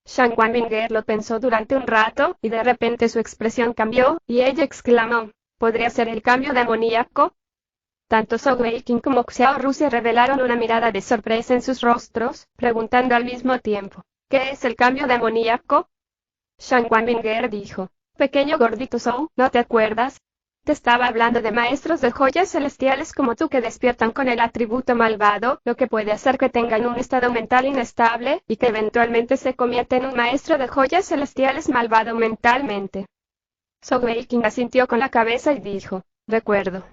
Shan Wanbinger lo pensó durante un rato, y de repente su expresión cambió, y ella exclamó, ¿podría ser el cambio demoníaco? Tanto Zhou Weiqing como Xiao Ru se revelaron una mirada de sorpresa en sus rostros, preguntando al mismo tiempo, ¿qué es el cambio demoníaco? Shan Wanbinger dijo, pequeño gordito Zhou, ¿no te acuerdas? Te estaba hablando de maestros de joyas celestiales como tú que despiertan con el atributo malvado, lo que puede hacer que tengan un estado mental inestable, y que eventualmente se convierta en un maestro de joyas celestiales malvado mentalmente. Sogeking asintió con la cabeza y dijo, recuerdo.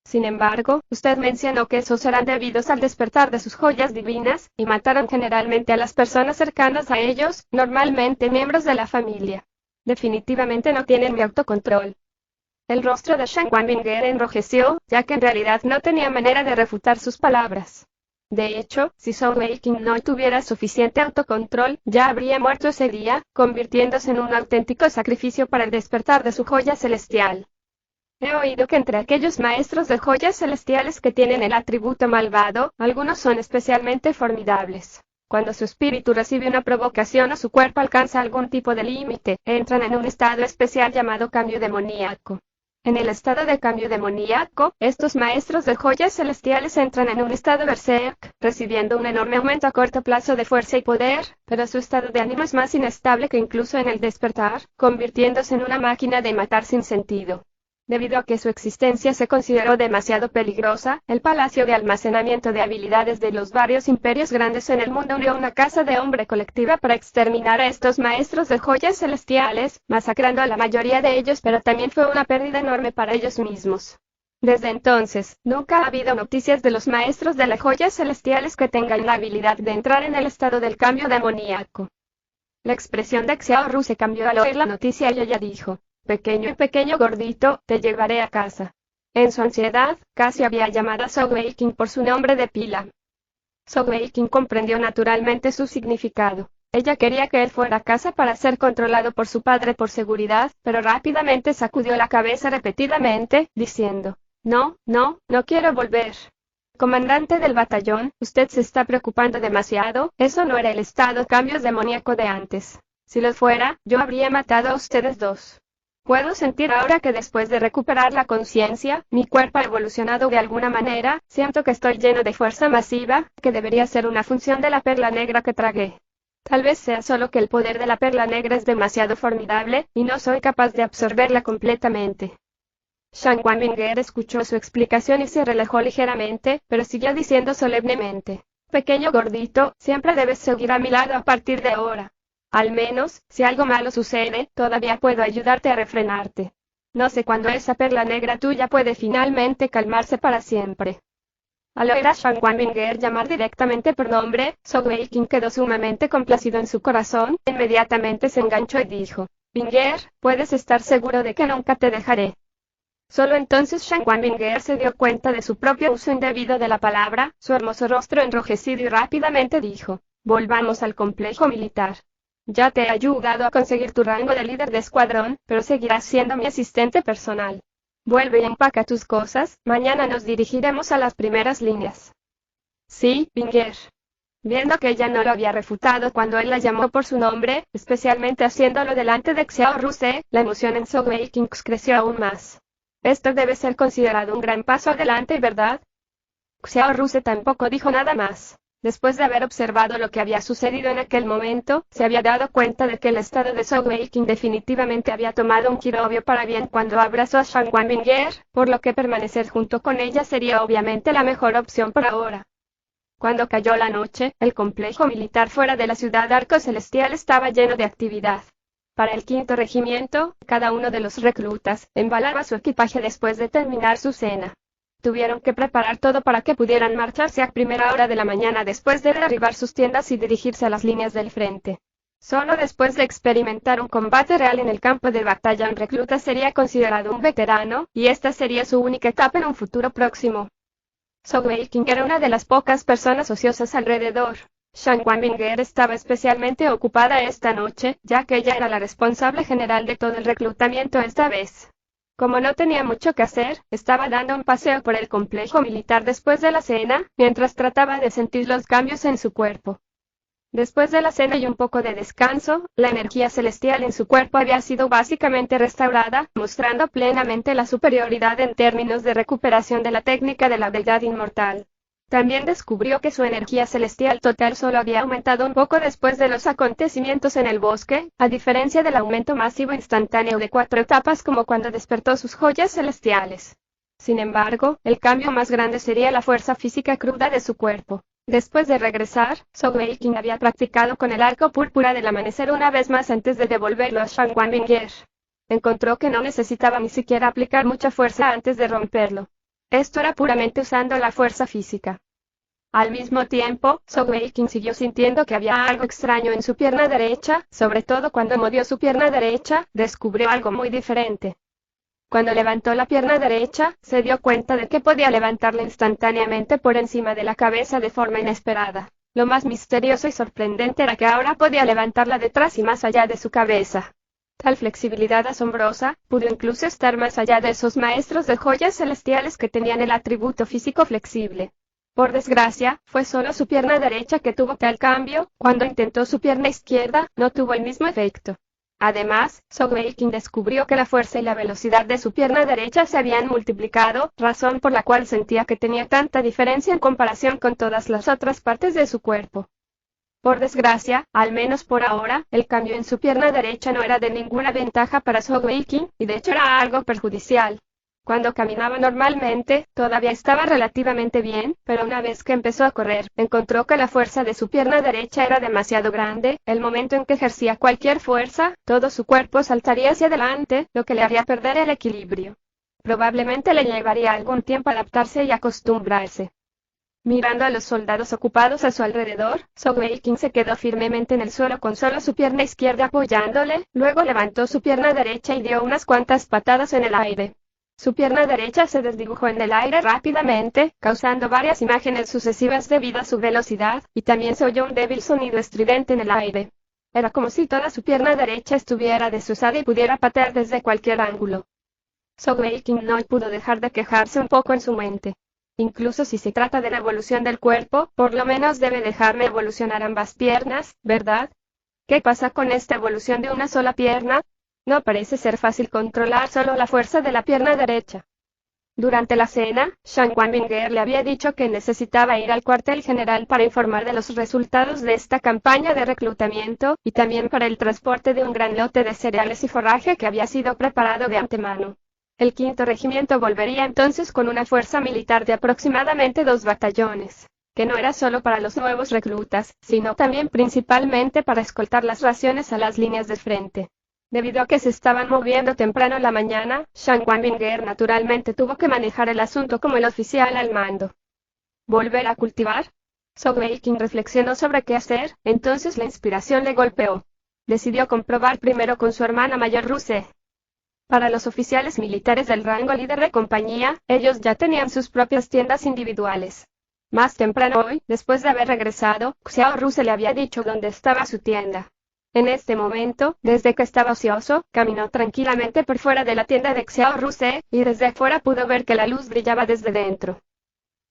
Sin embargo, usted mencionó que esos eran debidos al despertar de sus joyas divinas, y mataron generalmente a las personas cercanas a ellos, normalmente miembros de la familia. Definitivamente no tienen mi autocontrol. El rostro de Shan Wanbinger enrojeció, ya que en realidad no tenía manera de refutar sus palabras. De hecho, si Sogeking no tuviera suficiente autocontrol, ya habría muerto ese día, convirtiéndose en un auténtico sacrificio para el despertar de su joya celestial. He oído que entre aquellos maestros de joyas celestiales que tienen el atributo malvado, algunos son especialmente formidables. Cuando su espíritu recibe una provocación o su cuerpo alcanza algún tipo de límite, entran en un estado especial llamado cambio demoníaco. En el estado de cambio demoníaco, estos maestros de joyas celestiales entran en un estado berserk, recibiendo un enorme aumento a corto plazo de fuerza y poder, pero su estado de ánimo es más inestable que incluso en el despertar, convirtiéndose en una máquina de matar sin sentido. Debido a que su existencia se consideró demasiado peligrosa, el Palacio de Almacenamiento de Habilidades de los varios imperios grandes en el mundo unió una casa de hombre colectiva para exterminar a estos maestros de joyas celestiales, masacrando a la mayoría de ellos, pero también fue una pérdida enorme para ellos mismos. Desde entonces, nunca ha habido noticias de los maestros de las joyas celestiales que tengan la habilidad de entrar en el estado del cambio demoníaco. La expresión de Xiaoru se cambió al oír la noticia y ella dijo, pequeño gordito, te llevaré a casa. En su ansiedad, casi había llamado a Sogeking por su nombre de pila. Sogeking comprendió naturalmente su significado. Ella quería que él fuera a casa para ser controlado por su padre por seguridad, pero rápidamente sacudió la cabeza repetidamente, diciendo, no quiero volver. Comandante del batallón, usted se está preocupando demasiado, eso no era el estado cambio demoníaco de antes. Si lo fuera, yo habría matado a ustedes dos. Puedo sentir ahora que después de recuperar la conciencia, mi cuerpo ha evolucionado de alguna manera, siento que estoy lleno de fuerza masiva, que debería ser una función de la perla negra que tragué. Tal vez sea solo que el poder de la perla negra es demasiado formidable, y no soy capaz de absorberla completamente. Shan Wanbinger escuchó su explicación y se relajó ligeramente, pero siguió diciendo solemnemente, pequeño gordito, siempre debes seguir a mi lado a partir de ahora. Al menos, si algo malo sucede, todavía puedo ayudarte a refrenarte. No sé cuándo esa perla negra tuya puede finalmente calmarse para siempre. Al oír a Shan Wanbinger llamar directamente por nombre, Sogeking quedó sumamente complacido en su corazón, inmediatamente se enganchó y dijo, Binger, puedes estar seguro de que nunca te dejaré. Solo entonces Shan Wanbinger se dio cuenta de su propio uso indebido de la palabra, su hermoso rostro enrojecido y rápidamente dijo, volvamos al complejo militar. Ya te he ayudado a conseguir tu rango de líder de escuadrón, pero seguirás siendo mi asistente personal. Vuelve y empaca tus cosas, mañana nos dirigiremos a las primeras líneas. Sí, Binger. Viendo que ella no lo había refutado cuando él la llamó por su nombre, especialmente haciéndolo delante de Xiaoru, la emoción en Sogeking creció aún más. Esto debe ser considerado un gran paso adelante, ¿verdad? Xiaoru tampoco dijo nada más. Después de haber observado lo que había sucedido en aquel momento, se había dado cuenta de que el estado de Sogeking definitivamente había tomado un giro obvio para bien cuando abrazó a Shan Wanbinger, por lo que permanecer junto con ella sería obviamente la mejor opción por ahora. Cuando cayó la noche, el complejo militar fuera de la ciudad Arco Celestial estaba lleno de actividad. Para el 5º regimiento, cada uno de los reclutas embalaba su equipaje después de terminar su cena. Tuvieron que preparar todo para que pudieran marcharse a primera hora de la mañana después de derribar sus tiendas y dirigirse a las líneas del frente. Solo después de experimentar un combate real en el campo de batalla un recluta sería considerado un veterano, y esta sería su única etapa en un futuro próximo. Sogeking era una de las pocas personas ociosas alrededor. Shan Wanbinger estaba especialmente ocupada esta noche, ya que ella era la responsable general de todo el reclutamiento esta vez. Como no tenía mucho que hacer, estaba dando un paseo por el complejo militar después de la cena, mientras trataba de sentir los cambios en su cuerpo. Después de la cena y un poco de descanso, la energía celestial en su cuerpo había sido básicamente restaurada, mostrando plenamente la superioridad en términos de recuperación de la técnica de la deidad inmortal. También descubrió que su energía celestial total solo había aumentado un poco después de los acontecimientos en el bosque, a diferencia del aumento masivo instantáneo de 4 etapas como cuando despertó sus joyas celestiales. Sin embargo, el cambio más grande sería la fuerza física cruda de su cuerpo. Después de regresar, Zhou Weiqing había practicado con el arco púrpura del amanecer una vez más antes de devolverlo a Shan Wanbinger. Encontró que no necesitaba ni siquiera aplicar mucha fuerza antes de romperlo. Esto era puramente usando la fuerza física. Al mismo tiempo, Zhou Weiqing siguió sintiendo que había algo extraño en su pierna derecha, sobre todo cuando movió su pierna derecha, descubrió algo muy diferente. Cuando levantó la pierna derecha, se dio cuenta de que podía levantarla instantáneamente por encima de la cabeza de forma inesperada. Lo más misterioso y sorprendente era que ahora podía levantarla detrás y más allá de su cabeza. Tal flexibilidad asombrosa, pudo incluso estar más allá de esos maestros de joyas celestiales que tenían el atributo físico flexible. Por desgracia, fue solo su pierna derecha que tuvo tal cambio, cuando intentó su pierna izquierda, no tuvo el mismo efecto. Además, Zhou Weiqing descubrió que la fuerza y la velocidad de su pierna derecha se habían multiplicado, razón por la cual sentía que tenía tanta diferencia en comparación con todas las otras partes de su cuerpo. Por desgracia, al menos por ahora, el cambio en su pierna derecha no era de ninguna ventaja para Zhou Weiqing, y de hecho era algo perjudicial. Cuando caminaba normalmente, todavía estaba relativamente bien, pero una vez que empezó a correr, encontró que la fuerza de su pierna derecha era demasiado grande. El momento en que ejercía cualquier fuerza, todo su cuerpo saltaría hacia adelante, lo que le haría perder el equilibrio. Probablemente le llevaría algún tiempo adaptarse y acostumbrarse. Mirando a los soldados ocupados a su alrededor, Zhou Weiqing se quedó firmemente en el suelo con solo su pierna izquierda apoyándole, luego levantó su pierna derecha y dio unas cuantas patadas en el aire. Su pierna derecha se desdibujó en el aire rápidamente, causando varias imágenes sucesivas debido a su velocidad, y también se oyó un débil sonido estridente en el aire. Era como si toda su pierna derecha estuviera desusada y pudiera patear desde cualquier ángulo. Zhou Weiqing no pudo dejar de quejarse un poco en su mente. Incluso si se trata de la evolución del cuerpo, por lo menos debe dejarme evolucionar ambas piernas, ¿verdad? ¿Qué pasa con esta evolución de una sola pierna? No parece ser fácil controlar solo la fuerza de la pierna derecha. Durante la cena, Shan Wanbinger le había dicho que necesitaba ir al cuartel general para informar de los resultados de esta campaña de reclutamiento, y también para el transporte de un gran lote de cereales y forraje que había sido preparado de antemano. El 5º regimiento volvería entonces con una fuerza militar de aproximadamente 2 batallones, que no era solo para los nuevos reclutas, sino también principalmente para escoltar las raciones a las líneas de frente. Debido a que se estaban moviendo temprano en la mañana, Shan Wanbinger naturalmente tuvo que manejar el asunto como el oficial al mando. ¿Volver a cultivar? Zhou Weiqing reflexionó sobre qué hacer, entonces la inspiración le golpeó. Decidió comprobar primero con su hermana mayor Ruse. Para los oficiales militares del rango líder de compañía, ellos ya tenían sus propias tiendas individuales. Más temprano hoy, después de haber regresado, Xiao Ruse le había dicho dónde estaba su tienda. En este momento, desde que estaba ocioso, caminó tranquilamente por fuera de la tienda de Xiao Ruse, y desde afuera pudo ver que la luz brillaba desde dentro.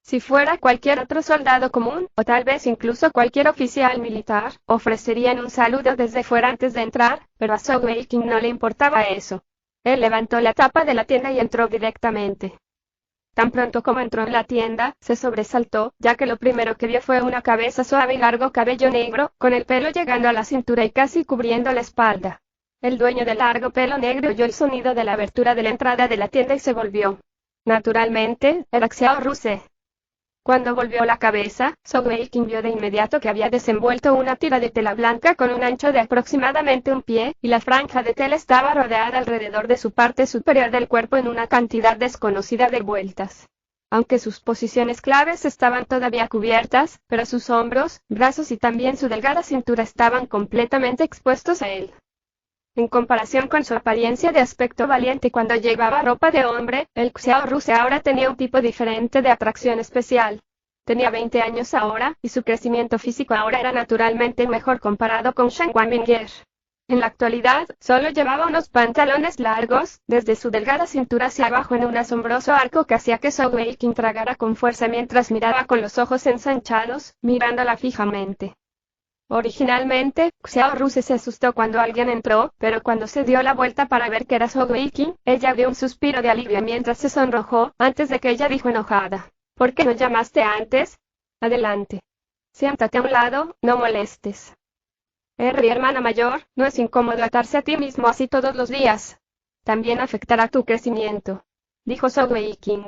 Si fuera cualquier otro soldado común, o tal vez incluso cualquier oficial militar, ofrecerían un saludo desde fuera antes de entrar, pero a Zhou Weiqing no le importaba eso. Él levantó la tapa de la tienda y entró directamente. Tan pronto como entró en la tienda, se sobresaltó, ya que lo primero que vio fue una cabeza suave y largo cabello negro, con el pelo llegando a la cintura y casi cubriendo la espalda. El dueño del largo pelo negro oyó el sonido de la abertura de la entrada de la tienda y se volvió. Naturalmente, era Xiao Ruse. Cuando volvió la cabeza, Zhou Weiqing vio de inmediato que había desenvuelto una tira de tela blanca con un ancho de aproximadamente 1 pie, y la franja de tela estaba rodeada alrededor de su parte superior del cuerpo en una cantidad desconocida de vueltas. Aunque sus posiciones claves estaban todavía cubiertas, pero sus hombros, brazos y también su delgada cintura estaban completamente expuestos a él. En comparación con su apariencia de aspecto valiente cuando llevaba ropa de hombre, el Xiao Ruse ahora tenía un tipo diferente de atracción especial. Tenía 20 años ahora, y su crecimiento físico ahora era naturalmente mejor comparado con Shan Wanbinger. En la actualidad, solo llevaba unos pantalones largos, desde su delgada cintura hacia abajo en un asombroso arco que hacía que Zhou Weiqing tragara con fuerza mientras miraba con los ojos ensanchados, mirándola fijamente. Originalmente, Xiao Ruse se asustó cuando alguien entró, pero cuando se dio la vuelta para ver que era Zhou Weiqing, ella dio un suspiro de alivio mientras se sonrojó, antes de que ella dijo enojada: ¿Por qué no llamaste antes? Adelante. Siéntate a un lado, no molestes. Hermana mayor, no es incómodo atarse a ti mismo así todos los días. También afectará tu crecimiento, dijo Zhou Weiqing.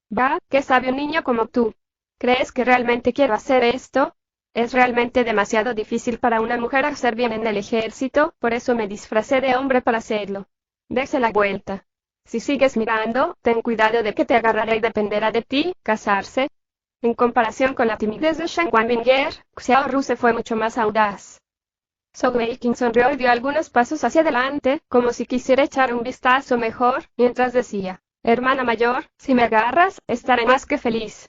Bah, qué sabe un niño como tú. ¿Crees que realmente quiero hacer esto? Es realmente demasiado difícil para una mujer hacer bien en el ejército, por eso me disfracé de hombre para hacerlo. Dese la vuelta. Si sigues mirando, ten cuidado de que te agarraré y dependerá de ti, casarse. En comparación con la timidez de Shen Wanbinger, Xiao Ruse fue mucho más audaz. Zhou Weiqing sonrió y dio algunos pasos hacia adelante, como si quisiera echar un vistazo mejor, mientras decía, hermana mayor, si me agarras, estaré más que feliz.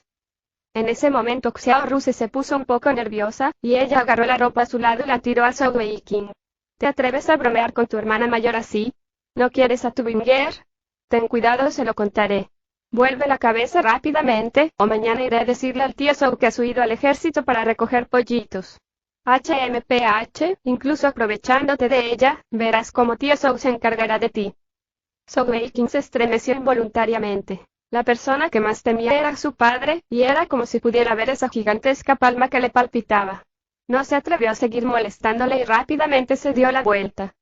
En ese momento Xiao Ruse se puso un poco nerviosa, y ella agarró la ropa a su lado y la tiró a Zhou Weiqing. ¿Te atreves a bromear con tu hermana mayor así? ¿No quieres a tu Binger? Ten cuidado, se lo contaré. Vuelve la cabeza rápidamente, o mañana iré a decirle al tío Zhou que has huido al ejército para recoger pollitos. HMPH, incluso aprovechándote de ella, verás cómo tío Zhou se encargará de ti. Zhou Weiqing se estremeció involuntariamente. La persona que más temía era su padre, y era como si pudiera ver esa gigantesca palma que le palpitaba. No se atrevió a seguir molestándole y rápidamente se dio la vuelta.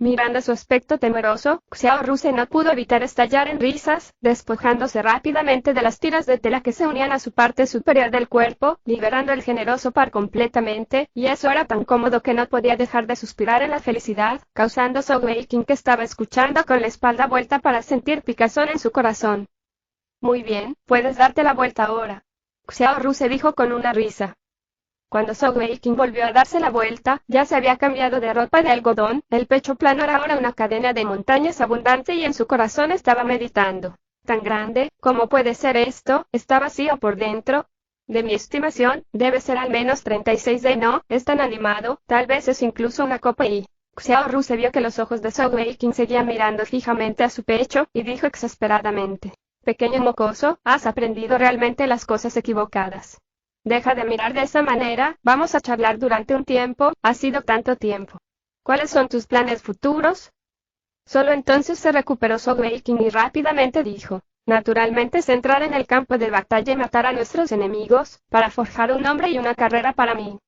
Mirando su aspecto temeroso, Xiao Ruse no pudo evitar estallar en risas, despojándose rápidamente de las tiras de tela que se unían a su parte superior del cuerpo, liberando el generoso par completamente, y eso era tan cómodo que no podía dejar de suspirar en la felicidad, causando Zhou Weiqing que estaba escuchando con la espalda vuelta para sentir picazón en su corazón. Muy bien, puedes darte la vuelta ahora. Xiao Ruse dijo con una risa. Cuando Zhou Weiqing volvió a darse la vuelta, ya se había cambiado de ropa de algodón, el pecho plano era ahora una cadena de montañas abundante y en su corazón estaba meditando. Tan grande, ¿cómo puede ser esto? ¿Está vacío por dentro? De mi estimación, debe ser al menos 36 de no, es tan animado, tal vez es incluso una copa y... Xiao Ruse vio que los ojos de Zhou Weiqing seguían mirando fijamente a su pecho, y dijo exasperadamente. Pequeño mocoso, has aprendido realmente las cosas equivocadas. Deja de mirar de esa manera, vamos a charlar durante un tiempo, ha sido tanto tiempo. ¿Cuáles son tus planes futuros? Solo entonces se recuperó Zhou Weiqing y rápidamente dijo, naturalmente es entrar en el campo de batalla y matar a nuestros enemigos, para forjar un nombre y una carrera para mí.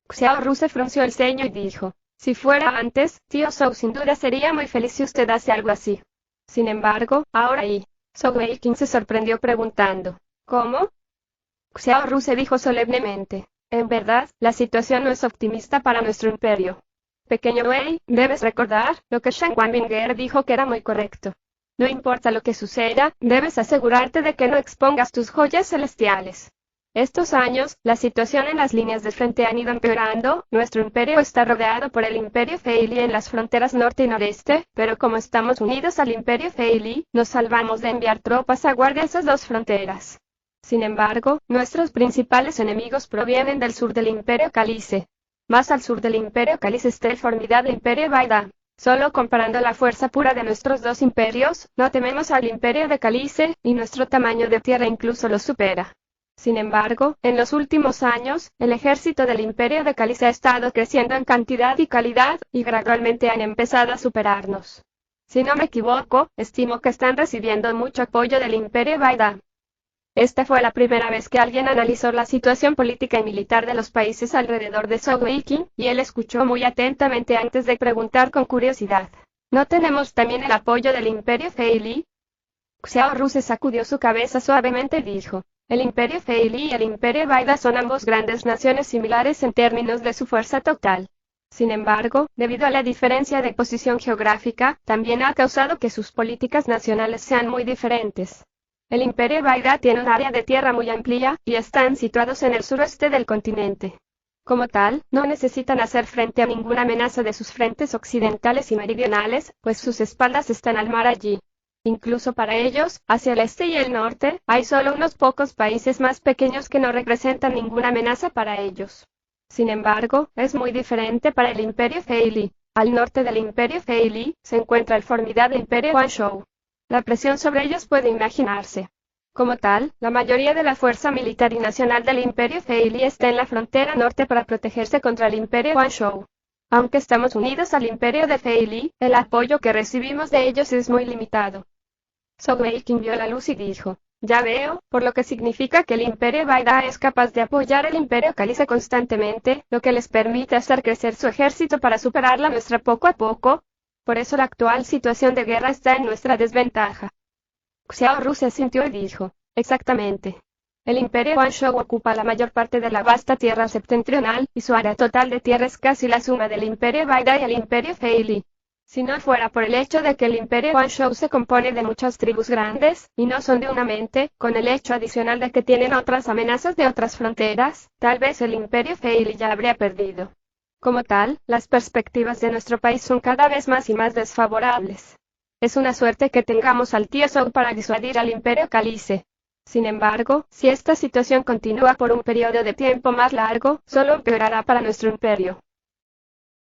Xiao Ruse frunció el ceño y dijo, si fuera antes, tío Zhou sin duda sería muy feliz si usted hace algo así. Sin embargo, ahora y... Zhou Weiqing se sorprendió preguntando, ¿cómo? Xiao Ruse dijo solemnemente, en verdad, la situación no es optimista para nuestro imperio. Pequeño Wei, debes recordar, lo que Shen Wanbinger dijo que era muy correcto. No importa lo que suceda, debes asegurarte de que no expongas tus joyas celestiales. Estos años, la situación en las líneas de frente han ido empeorando, nuestro imperio está rodeado por el imperio Feili en las fronteras norte y noreste, pero como estamos unidos al imperio Feili, nos salvamos de enviar tropas a guardar esas dos fronteras. Sin embargo, nuestros principales enemigos provienen del sur del Imperio Calice. Más al sur del Imperio Calice está el formidable Imperio Baida. Solo comparando la fuerza pura de nuestros dos imperios, no tememos al Imperio de Calice, y nuestro tamaño de tierra incluso lo supera. Sin embargo, en los últimos años, el ejército del Imperio de Calice ha estado creciendo en cantidad y calidad, y gradualmente han empezado a superarnos. Si no me equivoco, estimo que están recibiendo mucho apoyo del Imperio Baida. Esta fue la primera vez que alguien analizó la situación política y militar de los países alrededor de Zhou Weiqing, y él escuchó muy atentamente antes de preguntar con curiosidad. ¿No tenemos también el apoyo del Imperio Feili? Xiao Ruse sacudió su cabeza suavemente y dijo, el Imperio Feili y el Imperio Baida son ambos grandes naciones similares en términos de su fuerza total. Sin embargo, debido a la diferencia de posición geográfica, también ha causado que sus políticas nacionales sean muy diferentes. El Imperio Baida tiene un área de tierra muy amplia, y están situados en el suroeste del continente. Como tal, no necesitan hacer frente a ninguna amenaza de sus frentes occidentales y meridionales, pues sus espaldas están al mar allí. Incluso para ellos, hacia el este y el norte, hay solo unos pocos países más pequeños que no representan ninguna amenaza para ellos. Sin embargo, es muy diferente para el Imperio Feili. Al norte del Imperio Feili, se encuentra el formidable Imperio Guangzhou. La presión sobre ellos puede imaginarse. Como tal, la mayoría de la fuerza militar y nacional del Imperio Feili está en la frontera norte para protegerse contra el Imperio Guangzhou. Aunque estamos unidos al Imperio de Feili, el apoyo que recibimos de ellos es muy limitado. Zhou Weiqing vio la luz y dijo, Ya veo, por lo que significa que el Imperio Vaida es capaz de apoyar al Imperio Calice constantemente, lo que les permite hacer crecer su ejército para superar la nuestra poco a poco. Por eso la actual situación de guerra está en nuestra desventaja. Xiao Ru se sintió y dijo, exactamente. El Imperio Guangzhou ocupa la mayor parte de la vasta tierra septentrional, y su área total de tierra es casi la suma del Imperio Vaida y el Imperio Feili. Si no fuera por el hecho de que el Imperio Guangzhou se compone de muchas tribus grandes, y no son de una mente, con el hecho adicional de que tienen otras amenazas de otras fronteras, tal vez el Imperio Feili ya habría perdido. Como tal, las perspectivas de nuestro país son cada vez más y más desfavorables. Es una suerte que tengamos al tío Zhou para disuadir al Imperio Calice. Sin embargo, si esta situación continúa por un periodo de tiempo más largo, solo empeorará para nuestro imperio.